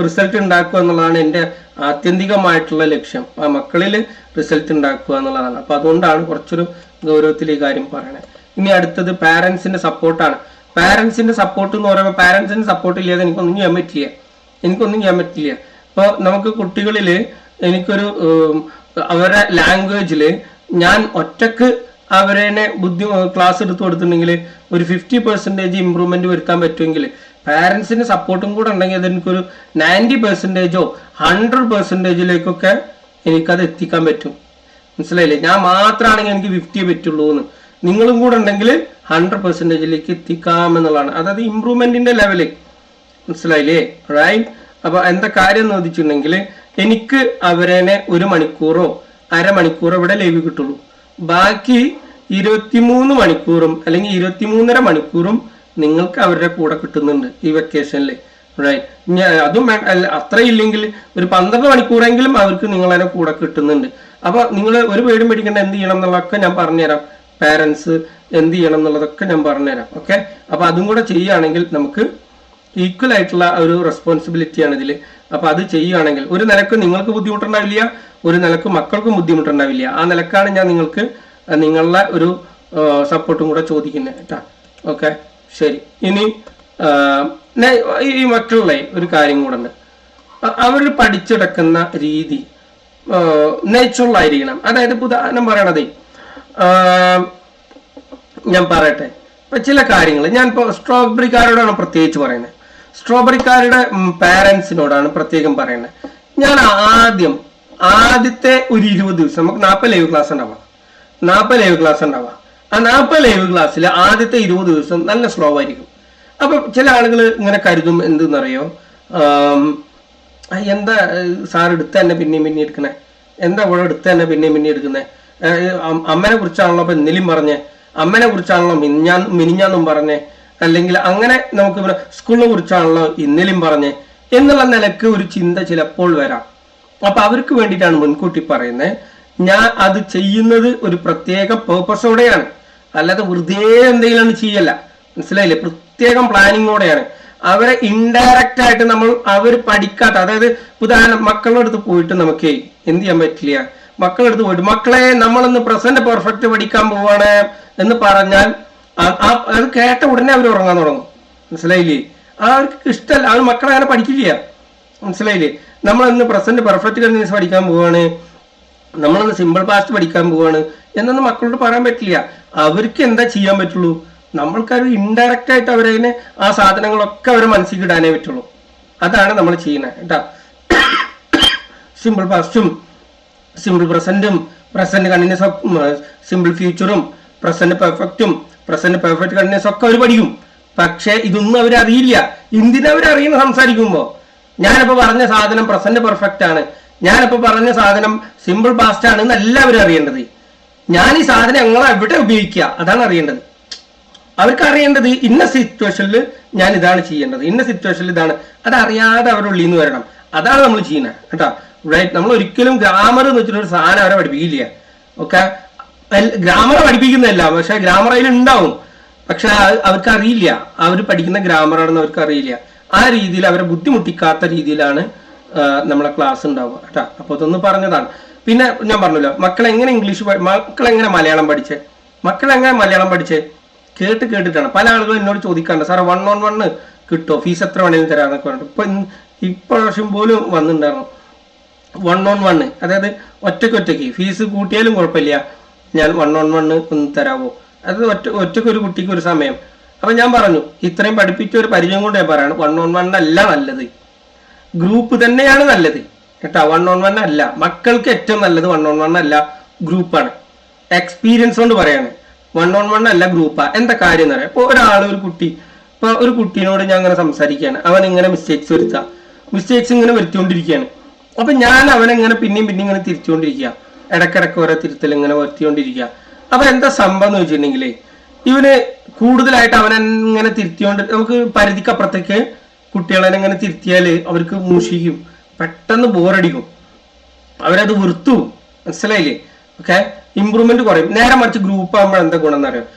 റിസൾട്ട് ഉണ്ടാക്കുക എന്നുള്ളതാണ് എൻ്റെ ആത്യന്തികമായിട്ടുള്ള ലക്ഷ്യം. ആ മക്കളിൽ റിസൾട്ട് ഉണ്ടാക്കുക എന്നുള്ളതാണ്. അപ്പൊ അതുകൊണ്ടാണ് കുറച്ചൊരു ഗൗരവത്തിൽ ഈ കാര്യം പറയണത്. ഇനി അടുത്തത് പാരന്റ്സിന്റെ സപ്പോർട്ടാണ്. പാരന്റ്സിന്റെ സപ്പോർട്ട് എന്ന് പറയുമ്പോൾ പാരന്റ്സിന്റെ സപ്പോർട്ട് ഇല്ലാതെ എനിക്കൊന്നും ചെയ്യാൻ പറ്റില്ല. ഇപ്പൊ നമുക്ക് കുട്ടികളിൽ എനിക്കൊരു അവരുടെ ലാംഗ്വേജില് ഞാൻ ഒറ്റക്ക് അവരെ ക്ലാസ് എടുത്തു കൊടുത്തിട്ടുണ്ടെങ്കിൽ ഒരു 50% ഇമ്പ്രൂവ്മെന്റ് വരുത്താൻ പറ്റുമെങ്കിൽ പാരന്റ്സിന്റെ സപ്പോർട്ടും കൂടെ ഉണ്ടെങ്കിൽ അത് എനിക്കൊരു 90%ഓ 100%ലേക്കൊക്കെ എനിക്കത് എത്തിക്കാൻ പറ്റും. മനസ്സിലായില്ലേ? ഞാൻ മാത്രമാണെങ്കിൽ എനിക്ക് 50 പറ്റുള്ളൂ എന്ന്. നിങ്ങളും കൂടെ ഉണ്ടെങ്കിൽ 100%ലേക്ക് എത്തിക്കാമെന്നുള്ളതാണ്. അതായത് ഇമ്പ്രൂവ്മെന്റിന്റെ ലെവല്. മനസ്സിലായില്ലേ? റൈറ്റ്. അപ്പൊ എന്താ കാര്യം എന്ന് ചോദിച്ചിട്ടുണ്ടെങ്കിൽ എനിക്ക് അവരെ 1 മണിക്കൂറോ അരമണിക്കൂറോ ഇവിടെ ലൈവ് കിട്ടുള്ളൂ. ബാക്കി 23 മണിക്കൂറും അല്ലെങ്കിൽ 23.5 മണിക്കൂറും നിങ്ങൾക്ക് അവരുടെ കൂടെ കിട്ടുന്നുണ്ട് ഈ വെക്കേഷനിൽ. റൈറ്റ്. അതും അത്ര ഇല്ലെങ്കിൽ ഒരു 12 മണിക്കൂറെങ്കിലും അവർക്ക് നിങ്ങളെ കൂടെ കിട്ടുന്നുണ്ട്. അപ്പൊ നിങ്ങൾ ഒരു പേടും പേടിക്കേണ്ട, എന്ത് ചെയ്യണം എന്നുള്ളതൊക്കെ ഞാൻ പറഞ്ഞുതരാം. പാരന്റ്സ് എന്ത് ചെയ്യണം എന്നുള്ളതൊക്കെ ഞാൻ പറഞ്ഞുതരാം. ഓക്കെ. അപ്പൊ അതും കൂടെ ചെയ്യുകയാണെങ്കിൽ നമുക്ക് ഈക്വൽ ആയിട്ടുള്ള ഒരു റെസ്പോൺസിബിലിറ്റിയാണ് ഇതിൽ. അപ്പൊ അത് ചെയ്യുകയാണെങ്കിൽ ഒരു നിലക്ക് നിങ്ങൾക്ക് ബുദ്ധിമുട്ടുണ്ടാവില്ല, ഒരു നിലക്ക് മക്കൾക്കും ബുദ്ധിമുട്ടുണ്ടാവില്ല. ആ നിലക്കാണ് ഞാൻ നിങ്ങൾക്ക് നിങ്ങളുടെ ഒരു സപ്പോർട്ടും കൂടെ ചോദിക്കുന്നത് കേട്ടാ. ഓക്കെ, ശരി. ഇനി ഈ മക്കളുടെ ഒരു കാര്യം കൂടെ ഉണ്ട്. അവർ പഠിച്ചെടുക്കുന്ന രീതി നാച്ചുറൽ ആയിരിക്കണം. അതായത് ഉദാഹരണം പറയണതേ, ഞാൻ പറയട്ടെ, ഇപ്പൊ ചില കാര്യങ്ങൾ ഞാൻ ഇപ്പോൾ സ്ട്രോബെറിക്കാരോടാണ് പ്രത്യേകിച്ച് പറയുന്നത്. സ്ട്രോബെറിക്കാരുടെ പാരൻസിനോടാണ് പ്രത്യേകം പറയുന്നത്. ഞാൻ ആദ്യത്തെ ഒരു 20 ദിവസം നമുക്ക് 40 ലൈവ് ക്ലാസ് ഉണ്ടാവാം. ആ 40 ലൈവ് ക്ലാസ്സിൽ ആദ്യത്തെ 20 ദിവസം നല്ല സ്ലോ ആയിരിക്കും. അപ്പൊ ചില ആളുകൾ ഇങ്ങനെ കരുതും, എന്തെന്നറിയോ, എന്താ സാർ എടുത്ത് തന്നെ പിന്നെയും എടുക്കണേ, എന്താ ഇവിടെ എടുത്ത് തന്നെ പിന്നെയും എടുക്കുന്നേ, അമ്മനെ കുറിച്ചാണല്ലോ അപ്പൊ ഇന്നലെയും പറഞ്ഞേ, അമ്മനെ കുറിച്ചാണല്ലോ മിനിഞ്ഞാന്നും പറഞ്ഞേ, അല്ലെങ്കിൽ അങ്ങനെ നമുക്ക് സ്കൂളിനെ കുറിച്ചാണല്ലോ ഇന്നലെയും പറഞ്ഞേ എന്നുള്ള നിലക്ക് ഒരു ചിന്ത ചിലപ്പോൾ വരാം. അപ്പൊ അവർക്ക് വേണ്ടിയിട്ടാണ് മുൻകൂട്ടി പറയുന്നത്. ഞാൻ അത് ചെയ്യുന്നത് ഒരു പ്രത്യേക പേർപ്പസോടെയാണ്, അല്ലാതെ വെറുതെ എന്തെങ്കിലും ചെയ്യല്ല. മനസ്സിലായില്ലേ? പ്രത്യേകം പ്ലാനിങ്ങോടെയാണ്. അവരെ ഇൻഡയറക്റ്റ് ആയിട്ട് അവർ പഠിക്കാത്ത, അതായത് ഉദാഹരണം മക്കളുടെ അടുത്ത് പോയിട്ട് നമുക്ക് എന്ത് ചെയ്യാൻ പറ്റില്ല. മക്കളുടെ അടുത്ത് പോയിട്ട് മക്കളെ നമ്മളൊന്ന് പ്രസന്റ് പെർഫെക്റ്റ് പഠിക്കാൻ പോവാണ് എന്ന് പറഞ്ഞാൽ അത് കേട്ട ഉടനെ അവർ ഉറങ്ങാൻ തുടങ്ങും. മനസ്സിലായില്ലേ? അവർക്ക് ഇഷ്ടമല്ല, അവർ മക്കളെ അങ്ങനെ പഠിക്കില്ല. മനസ്സിലായില്ലേ? നമ്മളൊന്ന് പ്രസന്റ് പെർഫെക്റ്റ് കണ്ടിന്യൂസ് പഠിക്കാൻ പോവാണ്, നമ്മളൊന്ന് സിമ്പിൾ പാസ്റ്റ് പഠിക്കാൻ പോവാണ് എന്നൊന്നും മക്കളോട് പറയാൻ പറ്റില്ല. അവർക്ക് എന്താ ചെയ്യാൻ പറ്റുള്ളൂ? നമ്മൾക്കത് ഇൻഡയറക്റ്റ് ആയിട്ട് അവരതിനെ ആ സാധനങ്ങളൊക്കെ അവരെ മനസ്സിൽ ഇടാനേ പറ്റുള്ളൂ. അതാണ് നമ്മൾ ചെയ്യുന്നത് കേട്ടാ. സിമ്പിൾ പാസ്റ്റും സിമ്പിൾ പ്രസന്റും പ്രസന്റ് കണ്ടിന്യൂസ്, സിമ്പിൾ ഫ്യൂച്ചറും പ്രസന്റ് പെർഫെക്റ്റും പ്രസന്റ് പെർഫെക്റ്റ് കണ്ടിന്യൂസ് ഒക്കെ അവർ പഠിക്കും. പക്ഷെ ഇതൊന്നും അവരറിയില്ല. എന്തിനവരറിയുന്ന സംസാരിക്കുമ്പോ ഞാനിപ്പോ പറഞ്ഞ സാധനം പ്രസന്റ് പെർഫെക്റ്റ് ആണ്, ഞാനിപ്പോ പറഞ്ഞ സാധനം സിമ്പിൾ പാസ്റ്റ് ആണ് എന്നല്ല അവരറിയേണ്ടത്. ഞാൻ ഈ സാധനം ഞങ്ങൾ എവിടെ ഉപയോഗിക്കുക അതാണ് അറിയേണ്ടത്. അവർക്ക് അറിയേണ്ടത് ഇന്ന സിറ്റുവേഷനിൽ ഞാൻ ഇതാണ് ചെയ്യേണ്ടത്, ഇന്ന സിറ്റുവേഷനിൽ ഇതാണ്. അതറിയാതെ അവരുടെ ഉള്ളിൽ നിന്ന് വരണം. അതാണ് നമ്മൾ ചെയ്യുന്നത് കേട്ടോ. റൈറ്റ്? നമ്മൾ ഒരിക്കലും ഗ്രാമർ എന്ന് വെച്ചിട്ടൊരു സാധനം അവരെ പഠിപ്പിക്കില്ല. ഓക്കെ, ഗ്രാമർ പഠിപ്പിക്കുന്നില്ല, പക്ഷെ ഗ്രാമർ അതിൽ ഉണ്ടാവും. പക്ഷെ അവർക്ക് അറിയില്ല അവർ പഠിക്കുന്ന ഗ്രാമറാണെന്ന് അവർക്ക് അറിയില്ല. ആ രീതിയിൽ അവരെ ബുദ്ധിമുട്ടിക്കാത്ത രീതിയിലാണ് നമ്മളെ ക്ലാസ് ഉണ്ടാവുക കേട്ടോ. അപ്പൊ അതൊന്ന് പറഞ്ഞതാണ്. പിന്നെ ഞാൻ പറഞ്ഞല്ലോ, മക്കളെങ്ങനെ മക്കളെങ്ങനെ മലയാളം പഠിച്ചേ കേട്ടിട്ടാണ്. പല ആളുകളും എന്നോട് ചോദിക്കാറുണ്ട്, സാർ 1-on-1 കിട്ടോ, ഫീസ് എത്ര വേണമെങ്കിലും തരാന്നൊക്കെ പറഞ്ഞിട്ട്. ഇപ്രാവശ്യം പോലും വന്നിട്ടുണ്ടായിരുന്നു 1-on-1, അതായത് ഒറ്റയ്ക്ക് ഫീസ് കൂട്ടിയാലും കുഴപ്പമില്ല, ഞാൻ 1-on-1 ഒന്ന് തരാമോ, അത് ഒറ്റയ്ക്ക് ഒരു കുട്ടിക്ക് ഒരു സമയം. അപ്പൊ ഞാൻ പറഞ്ഞു, ഇത്രയും പഠിപ്പിച്ച ഒരു പരിചയം കൊണ്ട് ഞാൻ പറയാണ്, 1-on-1 അല്ല നല്ലത്, ഗ്രൂപ്പ് തന്നെയാണ് നല്ലത് കേട്ടോ. 1-on-1 അല്ല, മക്കൾക്ക് ഏറ്റവും നല്ലത് 1-on-1 അല്ല, ഗ്രൂപ്പാണ്. എക്സ്പീരിയൻസ് കൊണ്ട് പറയാണ്, 1-on-1 അല്ല, ഗ്രൂപ്പാ. എന്താ കാര്യം എന്ന് പറയാം. ഇപ്പൊ ഒരു കുട്ടീനോട് ഞാൻ അങ്ങനെ സംസാരിക്കുകയാണ്, അവൻ ഇങ്ങനെ മിസ്റ്റേക്സ് ഇങ്ങനെ വരുത്തിക്കൊണ്ടിരിക്കുകയാണ്. അപ്പൊ ഞാൻ അവനെങ്ങനെ പിന്നെയും ഇങ്ങനെ തിരിച്ചുകൊണ്ടിരിക്കുക, ഇടക്കിടക്ക് ഓരോ തിരുത്തൽ ഇങ്ങനെ വരുത്തിക്കൊണ്ടിരിക്കുക. അപ്പൊ എന്താ സംഭവം എന്ന് വെച്ചിട്ടുണ്ടെങ്കിൽ, ഇവന് കൂടുതലായിട്ട് അവനെങ്ങനെ തിരുത്തിക്കൊണ്ട്, നമുക്ക് പരിധിക്കപ്പുറത്തേക്ക് കുട്ടികളെ ഇങ്ങനെ തിരുത്തിയാല് അവർക്ക് മൂഷിക്കും, പെട്ടെന്ന് ബോറടിക്കും, അവരത് വെറുത്തു. മനസ്സിലായില്ലേ? ഓക്കെ, ഇമ്പ്രൂവ്മെന്റ് കുറയും. നേരെ മറിച്ച് ഗ്രൂപ്പ് ആകുമ്പോൾ എന്താ ഗുണം എന്നറിയാം.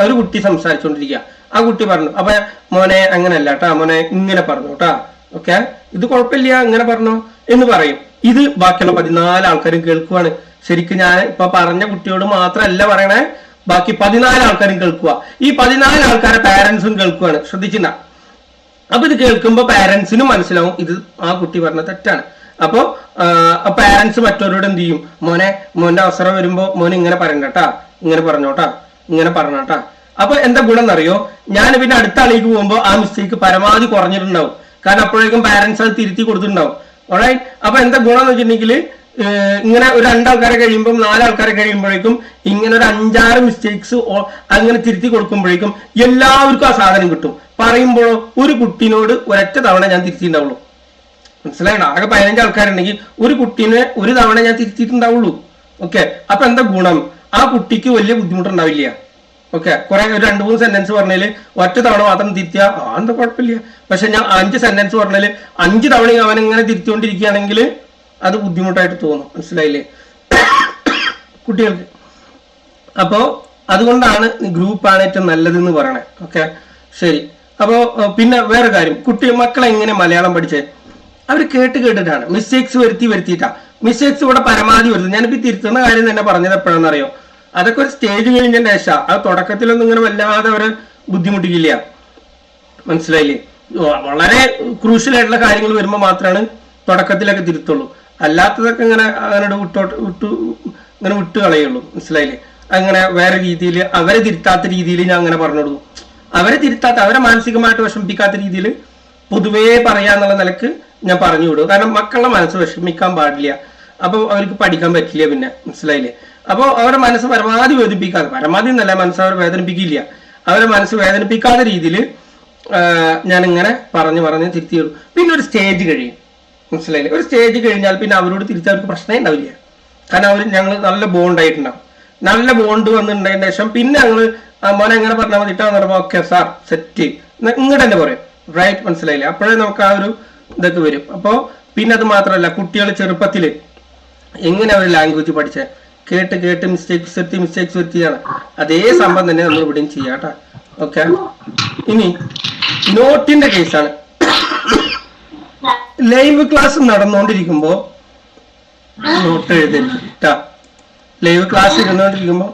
ഒരു കുട്ടി സംസാരിച്ചുകൊണ്ടിരിക്കുക, ആ കുട്ടി പറഞ്ഞു, അപ്പൊ മോനെ അങ്ങനെയല്ല കേട്ടാ, മോനെ ഇങ്ങനെ പറഞ്ഞു കേട്ടാ, ഓക്കെ ഇത് കുഴപ്പമില്ല, ഇങ്ങനെ പറഞ്ഞു എന്ന് പറയും. ഇത് ബാക്കിയുള്ള 14 ആൾക്കാരും കേൾക്കുവാണ്. ശരിക്കും ഞാൻ ഇപ്പൊ പറഞ്ഞ കുട്ടിയോട് മാത്രമല്ല പറയണേ, ബാക്കി 14 ആൾക്കാരും കേൾക്കുക. ഈ 14 ആൾക്കാരെ പാരന്റ്സും കേൾക്കുവാണ്. ശ്രദ്ധിച്ചില്ല? അപ്പൊ ഇത് കേൾക്കുമ്പോ പാരന്റ്സിനും മനസ്സിലാവും ഇത് ആ കുട്ടി പറഞ്ഞ തെറ്റാണ്. അപ്പൊ പാരന്റ്സ് മറ്റവരോട് എന്ത് ചെയ്യും, മോന്റെ അവസരം വരുമ്പോ മോനെ ഇങ്ങനെ പറയണ്ടട്ടാ, ഇങ്ങനെ പറഞ്ഞോട്ടാ. അപ്പൊ എന്താ ഗുണം എന്നറിയോ? ഞാൻ പിന്നെ അടുത്ത ആളിലേക്ക് പോകുമ്പോ ആ മിസ്റ്റേക്ക് പരമാവധി കുറഞ്ഞിട്ടുണ്ടാവും. കാരണം അപ്പോഴേക്കും പാരന്റ്സ് അത് തിരുത്തി കൊടുത്തിട്ടുണ്ടാവും. ഓൾറൈറ്റ്? അപ്പൊ എന്താ ഗുണം എന്ന് വെച്ചിട്ടുണ്ടെങ്കിൽ, ഇങ്ങനെ ഒരു 2 ആൾക്കാരെ കഴിയുമ്പോൾ 4 ആൾക്കാരെ കഴിയുമ്പോഴേക്കും ഇങ്ങനെ ഒരു 5-6 മിസ്റ്റേക്സ് അങ്ങനെ തിരുത്തി കൊടുക്കുമ്പോഴേക്കും എല്ലാവർക്കും ആ സാധനം കിട്ടും. പറയുമ്പോഴോ ഒരു കുട്ടീനോട് ഒരൊറ്റ തവണ ഞാൻ തിരുത്തിയിട്ടുണ്ടാവുള്ളൂ. മനസ്സിലായോ? ആകെ 15 ആൾക്കാരുണ്ടെങ്കിൽ ഒരു കുട്ടീനെ ഒരു തവണ ഞാൻ തിരുത്തിയിട്ടുണ്ടാവുള്ളൂ. ഓക്കെ, അപ്പൊ എന്താ ഗുണം? ആ കുട്ടിക്ക് വലിയ ബുദ്ധിമുട്ടുണ്ടാവില്ല. ഓക്കെ, കുറെ ഒരു 2-3 സെന്റൻസ് പറഞ്ഞാല് ഒറ്റ തവണ മാത്രം തിരുത്തിയാ എന്താ കുഴപ്പമില്ല. പക്ഷെ ഞാൻ 5 സെന്റൻസ് പറഞ്ഞാല് 5 തവണ അവൻ ഇങ്ങനെ തിരുത്തിക്കൊണ്ടിരിക്കുകയാണെങ്കിൽ അത് ബുദ്ധിമുട്ടായിട്ട് തോന്നും. മനസ്സിലായില്ലേ കുട്ടികൾക്ക്? അപ്പോ അതുകൊണ്ടാണ് ഗ്രൂപ്പാണ് ഏറ്റവും നല്ലതെന്ന് പറയണേ. ഓക്കെ, ശരി. അപ്പോ പിന്നെ വേറെ കാര്യം, മക്കളെ എങ്ങനെ മലയാളം പഠിച്ചേ? അവർ കേട്ടിട്ടാണ്, മിസ്റ്റേക്സ് വരുത്തിയിട്ടാ. മിസ്റ്റേക്സ് ഇവിടെ പരമാവധി വരുന്നത്. ഞാനിപ്പോ തിരുത്തുന്ന കാര്യം തന്നെ പറഞ്ഞത് എപ്പോഴാണെന്നറിയോ? അതൊക്കെ ഒരു സ്റ്റേജ് കഴിഞ്ഞതിന്റെ ശേഷം. അത് തുടക്കത്തിലൊന്നും ഇങ്ങനെ വല്ലാതെ അവരെ ബുദ്ധിമുട്ടിക്കില്ല, മനസ്സിലായില്ലേ? വളരെ ക്രൂഷ്യൽ ആയിട്ടുള്ള കാര്യങ്ങൾ വരുമ്പോൾ മാത്രമാണ് തുടക്കത്തിലൊക്കെ തിരുത്തുള്ളൂ. അല്ലാത്തതൊക്കെ ഇങ്ങനെ അങ്ങനെ ഇങ്ങനെ വിട്ട് കളയുള്ളൂ, മനസ്സിലായില്ലേ? അങ്ങനെ വേറെ രീതിയിൽ അവരെ തിരുത്താത്ത രീതിയിൽ ഞാൻ അങ്ങനെ പറഞ്ഞു കൊടുക്കും. അവരെ മാനസികമായിട്ട് വിഷമിപ്പിക്കാത്ത രീതിയിൽ പൊതുവേ പറയാന്നുള്ള നിലക്ക് ഞാൻ പറഞ്ഞു വിടും. കാരണം മക്കളുടെ മനസ്സ് വിഷമിക്കാൻ പാടില്ല, അപ്പൊ അവർക്ക് പഠിക്കാൻ പറ്റില്ല പിന്നെ, മനസ്സിലായില്ലേ? അപ്പോൾ അവരുടെ മനസ്സ് പരമാവധി വേദനിപ്പിക്കാതെ, പരമാവധി എന്നല്ല, മനസ്സ് അവർ വേദനിപ്പിക്കില്ല, അവരെ മനസ്സ് വേദനിപ്പിക്കാത്ത രീതിയിൽ ഞാനിങ്ങനെ പറഞ്ഞ് തിരുത്തി വിടും. പിന്നെ ഒരു സ്റ്റേജ് കഴിയും, മനസ്സിലായില്ലേ? ഒരു സ്റ്റേജ് കഴിഞ്ഞാൽ പിന്നെ അവരോട് തിരിച്ച് അവർക്ക് പ്രശ്നമേ ഉണ്ടാവില്ല. കാരണം ഞങ്ങൾ നല്ല ബോണ്ട് ആയിട്ടുണ്ടാവും. നല്ല ബോണ്ട് വന്നിട്ടുണ്ടതിന് ശേഷം പിന്നെ ഞങ്ങൾ മോനെ എങ്ങനെ പറഞ്ഞാൽ മതി ഇട്ടാന്ന് പറയുമ്പോൾ ഓക്കെ സാർ സെറ്റ് ഇങ്ങോട്ട് തന്നെ പറയും, റൈറ്റ്, മനസ്സിലായില്ലേ? അപ്പോഴേ നമുക്ക് ആ ഒരു ഇതൊക്കെ വരും. അപ്പോൾ പിന്നെ അത് മാത്രമല്ല, കുട്ടികൾ ചെറുപ്പത്തിൽ എങ്ങനെ അവർ ലാംഗ്വേജ് പഠിച്ചേ? കേട്ട് മിസ്റ്റേക്സ് വരുത്തിയാണ്. അതേ സംഭവം തന്നെ നമ്മൾ ഇവിടെയും ചെയ്യാം കേട്ടോ. ഓക്കെ, ഇനി നോട്ടിന്റെ കേസാണ്. ലൈവ് ക്ലാസ് നടന്നുകൊണ്ടിരിക്കുമ്പോ നോട്ട് എഴുതരുത് കേട്ടാ. ലൈവ് ക്ലാസ് ഇരുന്നുകൊണ്ടിരിക്കുമ്പോ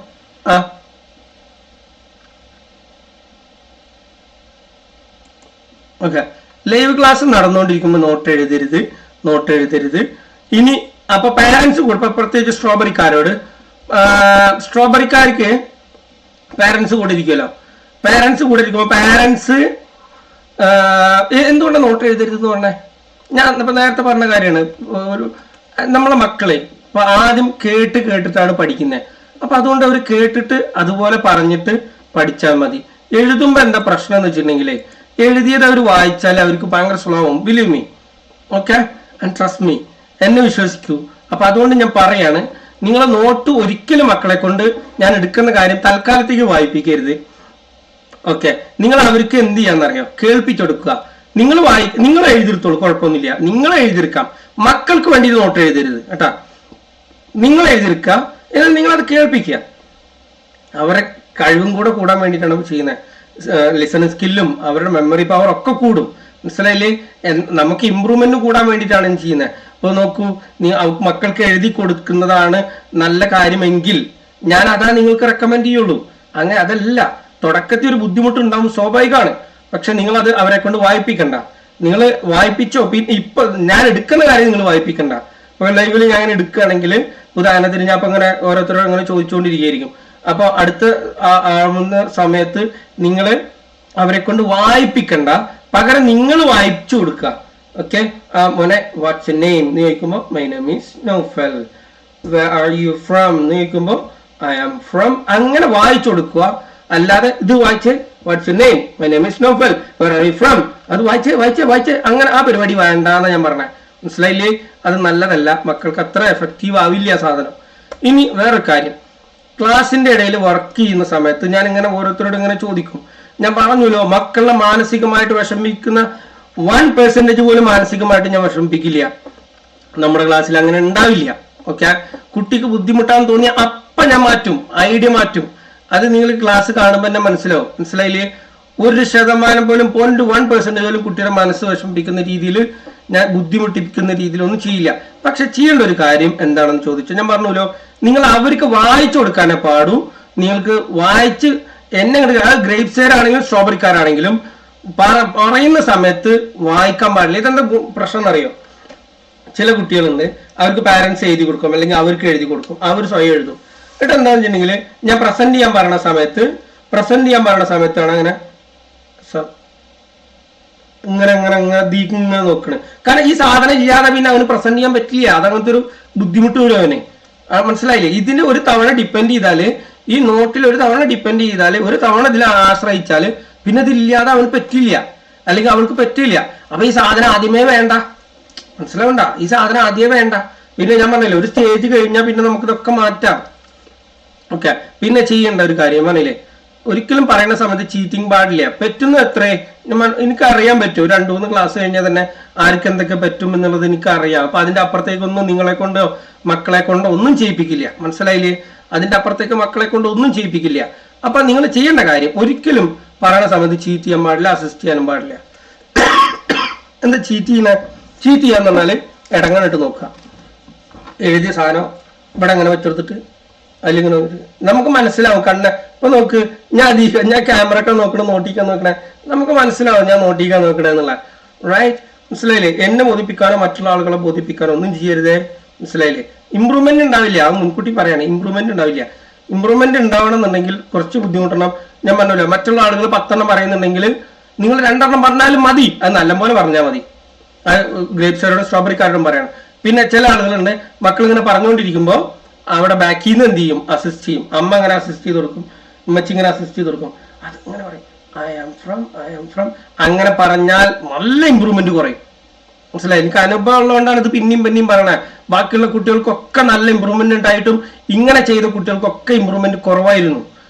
ഓക്കെ, ലൈവ് ക്ലാസ് നടന്നുകൊണ്ടിരിക്കുമ്പോ നോട്ട് എഴുതരുത്. ഇനി അപ്പൊ പാരന്റ്സ് കൂടെ, പ്രത്യേകിച്ച് സ്ട്രോബെറിക്കാർക്ക് പാരന്റ്സ് കൂടെ ഇരിക്കുമല്ലോ. പാരന്റ്സ് കൂടെ ഇരിക്കുമ്പോ പാരന്റ്സ് എന്തുകൊണ്ടാണ് നോട്ട് എഴുതരുതെന്ന് പറഞ്ഞേ? ഞാൻ ഇപ്പൊ നേരത്തെ പറഞ്ഞ കാര്യമാണ്. നമ്മളെ മക്കളെ ഇപ്പൊ ആദ്യം കേട്ടിട്ടാണ് പഠിക്കുന്നത്. അപ്പൊ അതുകൊണ്ട് അവർ കേട്ടിട്ട് അതുപോലെ പറഞ്ഞിട്ട് പഠിച്ചാൽ മതി. എഴുതുമ്പോ എന്താ പ്രശ്നം എന്ന് വെച്ചിട്ടുണ്ടെങ്കിൽ, എഴുതിയത് അവർ വായിച്ചാൽ അവർക്ക് ഭയങ്കര സ്ലോ ആവും. Believe me, okay, and trust me, എന്നെ വിശ്വസിക്കൂ. അപ്പൊ അതുകൊണ്ട് ഞാൻ പറയാണ്, നിങ്ങളെ നോട്ട് ഒരിക്കലും മക്കളെ കൊണ്ട് ഞാൻ എടുക്കുന്ന കാര്യം തൽക്കാലത്തേക്ക് വായിപ്പിക്കരുത്. ഓക്കെ, നിങ്ങൾ അവർക്ക് എന്ത് ചെയ്യാന്നറിയോ? കേൾപ്പിച്ചെടുക്കുക. നിങ്ങൾ എഴുതിയെടുത്തോളൂ, കുഴപ്പമൊന്നുമില്ല, നിങ്ങൾ എഴുതിയെടുക്കാം. മക്കൾക്ക് വേണ്ടി നോട്ട് എഴുതരുത് കേട്ടാ. നിങ്ങൾ എഴുതിയെടുക്കുക, എന്നാൽ നിങ്ങളത് കേൾപ്പിക്കുക. അവരെ കഴിവും കൂടെ കൂടാൻ വേണ്ടിയിട്ടാണ് ചെയ്യുന്നത്. ലിസണിങ് സ്കില്ലും അവരുടെ മെമ്മറി പവർ ഒക്കെ കൂടും, മനസ്സിലായില്ലേ? നമുക്ക് ഇമ്പ്രൂവ്മെന്റ് കൂടാൻ വേണ്ടിയിട്ടാണ് ചെയ്യുന്നത്. അപ്പോൾ നോക്കൂ, മക്കൾക്ക് എഴുതി കൊടുക്കുന്നതാണ് നല്ല കാര്യമെങ്കിൽ ഞാൻ അതാ നിങ്ങൾക്ക് റെക്കമെൻഡ് ചെയ്യുള്ളൂ. അങ്ങനെ അതല്ല, തുടക്കത്തിൽ ഒരു ബുദ്ധിമുട്ടുണ്ടാവും, സ്വാഭാവികമാണ്. പക്ഷെ നിങ്ങൾ അത് അവരെ കൊണ്ട് വായിപ്പിക്കണ്ട. നിങ്ങൾ വായിപ്പിച്ചോ, പിന്നെ ഇപ്പൊ ഞാൻ എടുക്കുന്ന കാര്യം നിങ്ങൾ വായിപ്പിക്കണ്ട. ഇപ്പൊ ലൈവിൽ ഞാൻ എടുക്കുകയാണെങ്കിൽ ഉദാഹരണത്തിന് ഞാൻ ഇപ്പൊ അങ്ങനെ ഓരോരുത്തരും അങ്ങനെ ചോദിച്ചുകൊണ്ടിരിക്കുകയായിരിക്കും. അപ്പൊ അടുത്ത ആവുന്ന സമയത്ത് നിങ്ങൾ അവരെ കൊണ്ട് വായിപ്പിക്കണ്ട, പകരം നിങ്ങൾ വായിച്ചു കൊടുക്കുക. ഓക്കെ, മോനെ വാട്ട്സ് നെയിം എന്ന് ചോദിക്കുമ്പോൾ my name is Naufal. Where are you from എന്ന് ചോദിക്കുമ്പോൾ ഐ ആം ഫ്രം. അങ്ങനെ വായിച്ചു കൊടുക്കുക. അല്ലാതെ ഇത് വായിച്ച് what's name, my name is Naufal, where are you from, അത് വായിച്ച് അങ്ങനെ ആ പരിപാടി വേണ്ടാന്ന് ഞാൻ പറഞ്ഞേ, മനസ്സിലായില്ലേ? അത് നല്ലതല്ല, മക്കൾക്ക് അത്ര എഫക്റ്റീവ് ആവില്ല സാധനം. ഇനി വേറൊരു കാര്യം, ക്ലാസ്സിന്റെ ഇടയിൽ വർക്ക് ചെയ്യുന്ന സമയത്ത് ഞാൻ ഇങ്ങനെ ഓരോരുത്തരോട് ഇങ്ങനെ ചോദിക്കും. ഞാൻ പറഞ്ഞല്ലോ, മക്കളെ മാനസികമായിട്ട് വിഷമിക്കുന്ന 1% പോലും മാനസികമായിട്ട് ഞാൻ വിഷമിപ്പിക്കില്ല. നമ്മുടെ ക്ലാസ്സിൽ അങ്ങനെ ഉണ്ടാവില്ല. ഓക്കെ, കുട്ടിക്ക് ബുദ്ധിമുട്ടാന്ന് തോന്നിയാൽ അപ്പൊ ഞാൻ മാറ്റും, ഐഡിയ മാറ്റും. അത് നിങ്ങൾ ക്ലാസ് കാണുമ്പോൾ തന്നെ മനസ്സിലാവും, മനസ്സിലായില്ലേ? 1% പോലും 0.1% പോലും കുട്ടിയുടെ മനസ്സ് വിഷമിപ്പിക്കുന്ന രീതിയിൽ, ഞാൻ ബുദ്ധിമുട്ടിപ്പിക്കുന്ന രീതിയിൽ ഒന്നും ചെയ്യില്ല. പക്ഷെ ചെയ്യേണ്ട ഒരു കാര്യം എന്താണെന്ന് ചോദിച്ചാൽ ഞാൻ പറഞ്ഞല്ലോ, നിങ്ങൾ അവർക്ക് വായിച്ചു കൊടുക്കാനേ പാടൂ. നിങ്ങൾക്ക് വായിച്ച് എന്നെ ഗ്രേപ്പ്സുകാരാണെങ്കിലും സ്ട്രോബെറിക്കാരാണെങ്കിലും പറയുന്ന സമയത്ത് വായിക്കാൻ പാടില്ല. ഇതെന്താ പ്രശ്നം എന്നറിയോ? ചില കുട്ടികളുണ്ട്, അവർക്ക് പാരന്റ്സ് എഴുതി കൊടുക്കും, അല്ലെങ്കിൽ അവർക്ക് എഴുതി കൊടുക്കും, അവർ സ്വയം എഴുതും. എന്നിട്ട് എന്താണെന്ന് വെച്ചിട്ടുണ്ടെങ്കിൽ ഞാൻ പ്രസന്റ് ചെയ്യാൻ പറയുന്ന സമയത്താണ് അങ്ങനെ ഇങ്ങനെ നോക്കണേ. കാരണം ഈ സാധനം ഇല്ലാതെ പിന്നെ അവന് പ്രസന്റ് ചെയ്യാൻ പറ്റില്ല. അതങ്ങനത്തെ ഒരു ബുദ്ധിമുട്ട് വരും അവന്, മനസ്സിലായില്ലേ? ഇതിന് ഒരു തവണ ഡിപ്പെൻഡ് ചെയ്താല്, ഈ നോട്ടിൽ ഒരു തവണ ഡിപ്പെൻഡ് ചെയ്താല്, ഒരു തവണ ഇതിൽ ആശ്രയിച്ചാല് പിന്നെ ഇതില്ലാതെ അവന് പറ്റില്ല, അല്ലെങ്കിൽ അവൾക്ക് പറ്റില്ല. അപ്പൊ ഈ സാധനം ആദ്യമേ വേണ്ട, മനസ്സിലാവണ്ട? ഈ സാധനം ആദ്യമേ വേണ്ട. പിന്നെ ഞാൻ പറഞ്ഞില്ലേ, ഒരു സ്റ്റേജ് കഴിഞ്ഞാൽ പിന്നെ നമുക്ക് ഇതൊക്കെ മാറ്റാം. ഓക്കെ, പിന്നെ ചെയ്യേണ്ട ഒരു കാര്യം പറഞ്ഞില്ലേ, ഒരിക്കലും പറയുന്ന സമയത്ത് ചീറ്റിംഗ് പാടില്ല. പറ്റുന്ന എത്രേ എനിക്ക് അറിയാൻ പറ്റും. 2-3 ക്ലാസ് കഴിഞ്ഞാൽ തന്നെ ആർക്ക് എന്തൊക്കെ പറ്റും എന്നുള്ളത് എനിക്ക് അറിയാം. അപ്പൊ അതിന്റെ അപ്പുറത്തേക്കൊന്നും നിങ്ങളെ കൊണ്ടോ മക്കളെ കൊണ്ടോ ഒന്നും ചെയ്യിപ്പിക്കില്ല, മനസ്സിലായില്ലേ? അതിന്റെ അപ്പുറത്തേക്ക് മക്കളെ കൊണ്ട് ഒന്നും ചെയ്യിപ്പിക്കില്ല. അപ്പൊ നിങ്ങൾ ചെയ്യേണ്ട കാര്യം ഒരിക്കലും പറയുന്ന സമയത്ത് ചീറ്റ് ചെയ്യാൻ പാടില്ല, അസിസ്റ്റ് ചെയ്യാനും പാടില്ല. എന്താ ചീറ്റ് ചെയ്യാന്ന് പറഞ്ഞാല് ഇടങ്ങണിട്ട് നോക്കുക. എഴുതിയ സാധനം ഇവിടെ അങ്ങനെ വെച്ചെടുത്തിട്ട് അതിലിങ്ങനെ നമുക്ക് മനസ്സിലാവും. ഇപ്പൊ നോക്ക്, ഞാൻ ക്യാമറ ഒക്കെ നോട്ടിക്കാൻ നോക്കണേ, നമുക്ക് മനസ്സിലാവും ഞാൻ നോട്ടിക്കാൻ നോക്കണേ എന്നുള്ള. റൈറ്റ്? മനസ്സിലായില്ലേ? എന്നെ ബോധിപ്പിക്കാനോ മറ്റുള്ള ആളുകളെ ബോധിപ്പിക്കാനോ ഒന്നും ചെയ്യരുതേ. മനസ്സിലായില്ലേ? ഇമ്പ്രൂവ്മെന്റ് ഉണ്ടാവില്ല, അത് മുൻകൂട്ടി പറയാണ്. ഇമ്പ്രൂവ്മെന്റ് ഉണ്ടാവില്ല. ഇമ്പ്രൂവ്മെന്റ് ഉണ്ടാവണമെന്നുണ്ടെങ്കിൽ കുറച്ച് ബുദ്ധിമുട്ടണം. ഞാൻ പറഞ്ഞല്ലോ, മറ്റുള്ള ആളുകൾ 10 എണ്ണം പറയുന്നുണ്ടെങ്കിൽ നിങ്ങൾ 2 എണ്ണം പറഞ്ഞാലും മതി, അത് നല്ലപോലെ പറഞ്ഞാൽ മതി. ഗ്രേപ്സുകാരോടും സ്ട്രോബെറിക്കാരോടും പറയണം. പിന്നെ ചില ആളുകളുണ്ട്, മക്കൾ ഇങ്ങനെ പറഞ്ഞുകൊണ്ടിരിക്കുമ്പോൾ അവിടെ ബാക്കിൽ നിന്ന് എന്ത് ചെയ്യും? അസിസ്റ്റ് ചെയ്യും. അമ്മ അങ്ങനെ അസിസ്റ്റ് ചെയ്ത് കൊടുക്കും, ഉമ്മച്ചി ഇങ്ങനെ അസിസ്റ്റ് ചെയ്ത് കൊടുക്കും. അത് ഇങ്ങനെ പറയും, ഐ ആം ഫ്രം. അങ്ങനെ പറഞ്ഞാൽ നല്ല ഇമ്പ്രൂവ്മെന്റ് കുറയും. മനസ്സിലായി? എനിക്ക് അനുഭവം ഉള്ളതുകൊണ്ടാണ് ഇത് പിന്നെയും പറയണേ. ബാക്കിയുള്ള കുട്ടികൾക്കൊക്കെ നല്ല ഇമ്പ്രൂവ്മെന്റ് ഉണ്ടായിട്ടും ഇങ്ങനെ ചെയ്ത കുട്ടികൾക്കൊക്കെ ഇമ്പ്രൂവ്മെന്റ് കുറവായിരുന്നു.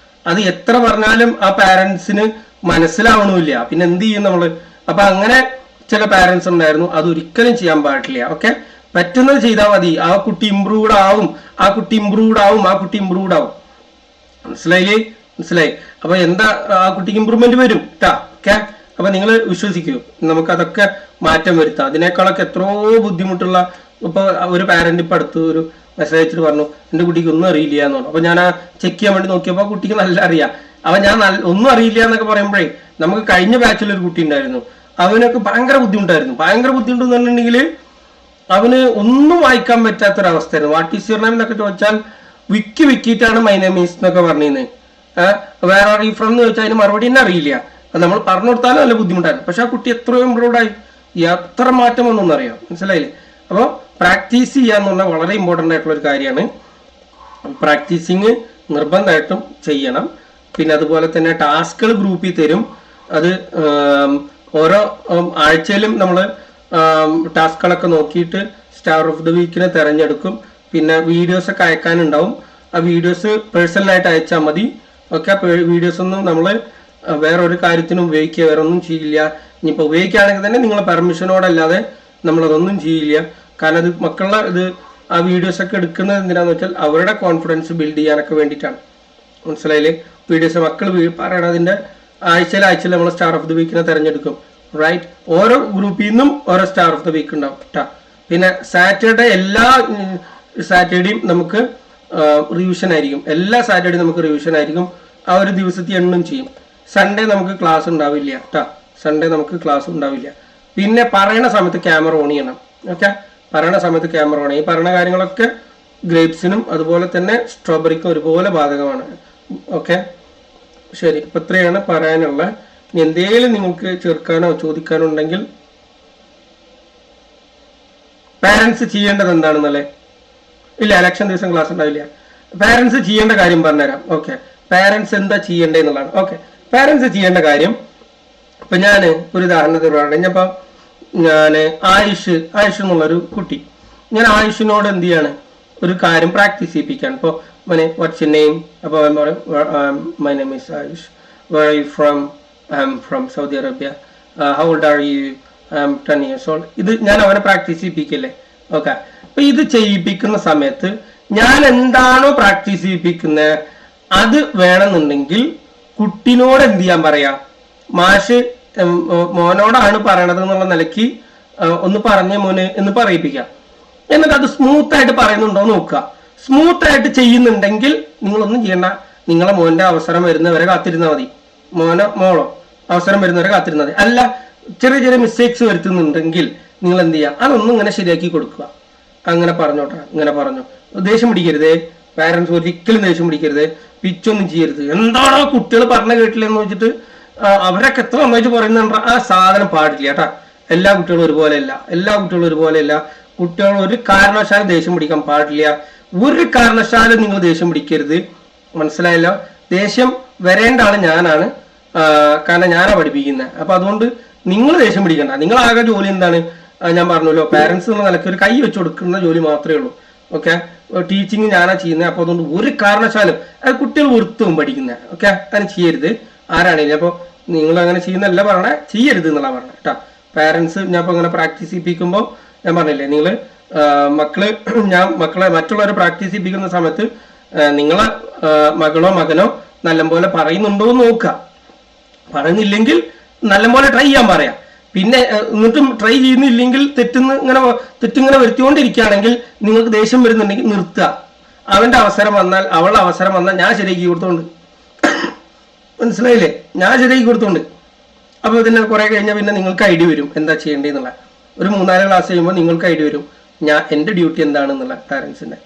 അത് എത്ര പറഞ്ഞാലും ആ പാരന്റ്സിന് മനസ്സിലാവണമില്ല. പിന്നെ എന്ത് ചെയ്യും നമ്മള്? അപ്പൊ അങ്ങനെ ചില പാരന്റ്സ് ഉണ്ടായിരുന്നു. അത് ഒരിക്കലും ചെയ്യാൻ പാടില്ല. ഓക്കെ, പറ്റുന്നത് ചെയ്താൽ മതി. ആ കുട്ടി ഇമ്പ്രൂവ്ഡ് ആവും. മനസ്സിലായി? അപ്പൊ എന്താ, ആ കുട്ടിക്ക് ഇമ്പ്രൂവ്മെന്റ് വരും കേട്ടാ. ഓക്കെ, അപ്പൊ നിങ്ങൾ വിശ്വസിക്കൂ, നമുക്ക് അതൊക്കെ മാറ്റം വരുത്താം. അതിനേക്കാളൊക്കെ എത്രയോ ബുദ്ധിമുട്ടുള്ള. ഇപ്പൊ ഒരു പാരന്റ് ഇപ്പൊ അടുത്ത് ഒരു മെസ്സേജ് അയച്ചിട്ട് പറഞ്ഞു, എന്റെ കുട്ടിക്ക് ഒന്നും അറിയില്ല എന്ന് പറഞ്ഞു. അപ്പൊ ഞാൻ ആ ചെക്ക് ചെയ്യാൻ വേണ്ടി നോക്കിയപ്പോ കുട്ടിക്ക് നല്ല അറിയാം. അപ്പൊ ഞാൻ ഒന്നും അറിയില്ല എന്നൊക്കെ പറയുമ്പോഴേ, നമുക്ക് കഴിഞ്ഞ ബാച്ചിൽ ഒരു കുട്ടി ഉണ്ടായിരുന്നു, അവനൊക്കെ ഭയങ്കര ബുദ്ധിമുട്ടായിരുന്നു. എന്ന് പറഞ്ഞിട്ടുണ്ടെങ്കിൽ അവന് ഒന്നും വായിക്കാൻ പറ്റാത്തൊരവസ്ഥയായിരുന്നു. വാട്ട് ഈസ് യുവർ നെയിം എന്നൊക്കെ ചോദിച്ചാൽ വിക്കിയിട്ടാണ് മൈ നെയിം ഈസ് എന്നൊക്കെ പറഞ്ഞിരുന്നത്. വേറെ ആർ യു ഫ്രം എന്ന് ചോദിച്ചാൽ അതിന് മറുപടി തന്നെ അറിയില്ല. നമ്മൾ പറഞ്ഞു കൊടുത്താലും നല്ല ബുദ്ധിമുട്ടായിരുന്നു. പക്ഷെ ആ കുട്ടി എത്രയോ ഇമ്പ്രൂവ്ഡ് ആയി, എത്ര മാറ്റം വന്നൊന്നും അറിയാം. മനസ്സിലായില്ലേ? അപ്പോൾ പ്രാക്ടീസ് ചെയ്യാന്ന് പറഞ്ഞാൽ വളരെ ഇമ്പോർട്ടൻ്റ് ആയിട്ടുള്ള ഒരു കാര്യമാണ്. പ്രാക്ടീസിങ് നിർബന്ധമായിട്ടും ചെയ്യണം. പിന്നെ അതുപോലെ തന്നെ ടാസ്കുകൾ ഗ്രൂപ്പിൽ തരും. അത് ഓരോ ആഴ്ചയിലും നമ്മൾ ടാസ്കുകളൊക്കെ നോക്കിയിട്ട് സ്റ്റാർ ഓഫ് ദ വീക്കിനെ തിരഞ്ഞെടുക്കും. പിന്നെ വീഡിയോസ് ഒക്കെ അയക്കാനുണ്ടാവും. ആ വീഡിയോസ് പേഴ്സണലായിട്ട് അയച്ചാൽ മതി. ഓക്കെ, വീഡിയോസ് ഒന്നും നമ്മൾ വേറെ ഒരു കാര്യത്തിനും ഉപയോഗിക്കുക, വേറെ ഒന്നും ചെയ്യില്ല. ഇനിയിപ്പോൾ ഉപയോഗിക്കുകയാണെങ്കിൽ തന്നെ നിങ്ങളെ പെർമിഷനോടല്ലാതെ നമ്മളതൊന്നും ചെയ്യില്ല. കാരണം അത് മക്കളുടെ ആ വീഡിയോസ് ഒക്കെ എടുക്കുന്നത് എന്തിനാന്ന് വെച്ചാൽ അവരുടെ കോൺഫിഡൻസ് ബിൽഡ് ചെയ്യാനൊക്കെ വേണ്ടിയിട്ടാണ്. മനസ്സിലായില്ലേ? വീഡിയോസ് മക്കൾ പറയണതിന്റെ ആഴ്ചയിൽ നമ്മൾ സ്റ്റാർ ഓഫ് ദി വീക്കിനെ തിരഞ്ഞെടുക്കും. റൈറ്റ്? ഓരോ ഗ്രൂപ്പിൽ നിന്നും ഓരോ സ്റ്റാർ ഓഫ് ദി വീക്ക് ഉണ്ടാവും കേട്ടോ. പിന്നെ സാറ്റർഡേ എല്ലാ സാറ്റർഡേയും നമുക്ക് റിവിഷൻ ആയിരിക്കും. എല്ലാ സാറ്റർഡേയും നമുക്ക് റിവിഷൻ ആയിരിക്കും. ആ ഒരു ദിവസത്തെ എണ്ണും ചെയ്യും. സൺഡേ നമുക്ക് ക്ലാസ് ഉണ്ടാവില്ല കേട്ടോ. പിന്നെ പറയുന്ന സമയത്ത് ക്യാമറ ഓൺ ചെയ്യണം. ഓക്കെ, പറയുന്ന സമയത്ത് ക്യാമറ ഓൺ ചെയ്യും. ഈ പറയുന്ന കാര്യങ്ങളൊക്കെ ഗ്രേപ്സിനും അതുപോലെ തന്നെ സ്ട്രോബെറിക്കും ഒരുപോലെ ബാധകമാണ്. ഓക്കെ, ശരി. ഇപ്പൊ ഇത്രയാണ് പറയാനുള്ള. ഇനി എന്തെങ്കിലും നിങ്ങൾക്ക് ചേർക്കാനോ ചോദിക്കാനോ ഉണ്ടെങ്കിൽ. പാരന്റ്സ് ചെയ്യേണ്ടത് എന്താണെന്നല്ലേ? ഇല്ല, ഇലക്ഷൻ ദിവസം ക്ലാസ് ഉണ്ടാവില്ല. പാരന്റ്സ് ചെയ്യേണ്ട കാര്യം പറഞ്ഞുതരാം. ഓക്കെ, പാരന്റ്സ് എന്താ ചെയ്യേണ്ടതെന്നുള്ളതാണ്. ഓക്കെ, പാരന്റ്സ് ചെയ്യേണ്ട കാര്യം, ഇപ്പൊ ഞാൻ ഒരു ഉദാഹരണത്തിന് പറഞ്ഞപ്പോ ആയുഷ് എന്നുള്ളൊരു കുട്ടി, ഞാൻ ആയുഷിനോട് എന്ത് ചെയ്യാണ്, ഒരു കാര്യം പ്രാക്ടീസ് ചെയ്യിപ്പിക്കാൻ. ഇപ്പോൾ വാട്ട്സ് യുവർ നെയിം? അപ്പോൾ my name is Ayush. Where are you from? I am from Saudi Arabia. How old are you? I am 10 years old. ഇത് ഞാൻ അവനെ പ്രാക്ടീസ് ചെയ്യിപ്പിക്കല്ലേ? ഓക്കെ, അപ്പൊ ഇത് ചെയ്യിപ്പിക്കുന്ന സമയത്ത് ഞാൻ എന്താണോ പ്രാക്ടീസ് ചെയ്യിപ്പിക്കുന്നത് അത് വേണമെന്നുണ്ടെങ്കിൽ കുട്ടിനോട് എന്ത് ചെയ്യാൻ പറയാ, മാഷ് മോനോടാണ് പറയണത് എന്നുള്ള നിലയ്ക്ക് ഒന്ന് പറഞ്ഞ മോന് എന്ന് പറയിപ്പിക്കാം. എന്നിട്ട് അത് സ്മൂത്ത് ആയിട്ട് പറയുന്നുണ്ടോ നോക്കുക. സ്മൂത്ത് ആയിട്ട് ചെയ്യുന്നുണ്ടെങ്കിൽ നിങ്ങളൊന്നും ചെയ്യണ്ട, നിങ്ങളെ മോന്റെ അവസരം വരുന്നവരെ കാത്തിരുന്നാൽ മതി. മോളോ അവസരം വരുന്നവരെ കാത്തിരുന്നാൽ മതി. അല്ല, ചെറിയ മിസ്റ്റേക്സ് വരുത്തുന്നുണ്ടെങ്കിൽ നിങ്ങൾ എന്ത് ചെയ്യുക, അതൊന്നും ഇങ്ങനെ ശരിയാക്കി കൊടുക്കുക. അങ്ങനെ പറഞ്ഞു. ദേഷ്യം പിടിക്കരുതേ, പാരന്റ്സ് ഒരിക്കലും ദേഷ്യം പിടിക്കരുത്, പിച്ചൊന്നും ചെയ്യരുത്. എന്താണോ കുട്ടികൾ പറഞ്ഞ കേട്ടില്ലെന്ന് വെച്ചിട്ട് അവരൊക്കെ എത്ര നന്നായിട്ട് പറയുന്നുണ്ട്, ആ സാധനം പാടില്ല കേട്ടാ. എല്ലാ കുട്ടികളും ഒരുപോലെയല്ല. കുട്ടികൾ ഒരു കാരണവശാലും ദേഷ്യം പിടിക്കാൻ പാടില്ല. ഒരു കാരണവശാലും നിങ്ങൾ ദേഷ്യം പിടിക്കരുത്. മനസ്സിലായല്ലോ? ദേഷ്യം വരേണ്ട ആള് ഞാനാണ്, കാരണം ഞാനാ പഠിപ്പിക്കുന്നത്. അപ്പൊ അതുകൊണ്ട് നിങ്ങൾ ദേഷ്യം പിടിക്കണ്ട. നിങ്ങളാകെ ജോലി എന്താണ്, ഞാൻ പറഞ്ഞല്ലോ, പാരന്റ്സ് എന്നുള്ള നിലയ്ക്ക് ഒരു കൈ വെച്ച് കൊടുക്കുന്ന ജോലി മാത്രമേ ഉള്ളൂ. ഓക്കെ, ടീച്ചിങ് ഞാനാ ചെയ്യുന്നത്. അപ്പൊ അതുകൊണ്ട് ഒരു കാരണവശാലും അത് കുട്ടികൾ വെറുത്തും പഠിക്കുന്നത്. ഓക്കെ, അങ്ങനെ ചെയ്യരുത് ആരാണെങ്കിലും. അപ്പൊ നിങ്ങൾ അങ്ങനെ ചെയ്യുന്നല്ല പറഞ്ഞേ, ചെയ്യരുത് എന്നുള്ള പറഞ്ഞത് കേട്ടോ. പാരന്റ്സ് ഞാൻ ഇപ്പൊ അങ്ങനെ പ്രാക്ടീസ് ചെയ്യിപ്പിക്കുമ്പോൾ ഞാൻ പറഞ്ഞില്ലേ, നിങ്ങൾ മക്കളെ മറ്റുള്ളവരെ പ്രാക്ടീസ് ചെയ്യിപ്പിക്കുന്ന സമയത്ത് നിങ്ങളെ മകളോ മകനോ നല്ലപോലെ പറയുന്നുണ്ടോ എന്ന് നോക്കുക. പറയുന്നില്ലെങ്കിൽ നല്ലപോലെ ട്രൈ ചെയ്യാൻ പറയാം. പിന്നെ എന്നിട്ടും ട്രൈ ചെയ്യുന്നില്ലെങ്കിൽ തെറ്റിങ്ങനെ വരുത്തിക്കൊണ്ടിരിക്കുകയാണെങ്കിൽ നിങ്ങൾക്ക് ദേഷ്യം വരുന്നുണ്ടെങ്കിൽ നിർത്തുക. അവന്റെ അവസരം വന്നാൽ അവളുടെ അവസരം വന്നാൽ ഞാൻ ശരിയാക്കി കൊടുത്തോണ്ട്, മനസ്സിലായില്ലേ, ഞാൻ ശരിയാക്കി കൊടുത്തോണ്ട്. അപ്പൊ ഇതിനെ കുറെ കഴിഞ്ഞാൽ പിന്നെ നിങ്ങൾക്ക് ഐഡിയ വരും എന്താ ചെയ്യേണ്ടതെന്നുള്ള. ഒരു 3-4 ക്ലാസ് കഴിയുമ്പോൾ നിങ്ങൾക്ക് ഐഡിയ വരും എൻ്റെ ഡ്യൂട്ടി എന്താണെന്നുള്ള പാരൻസിന്റെ.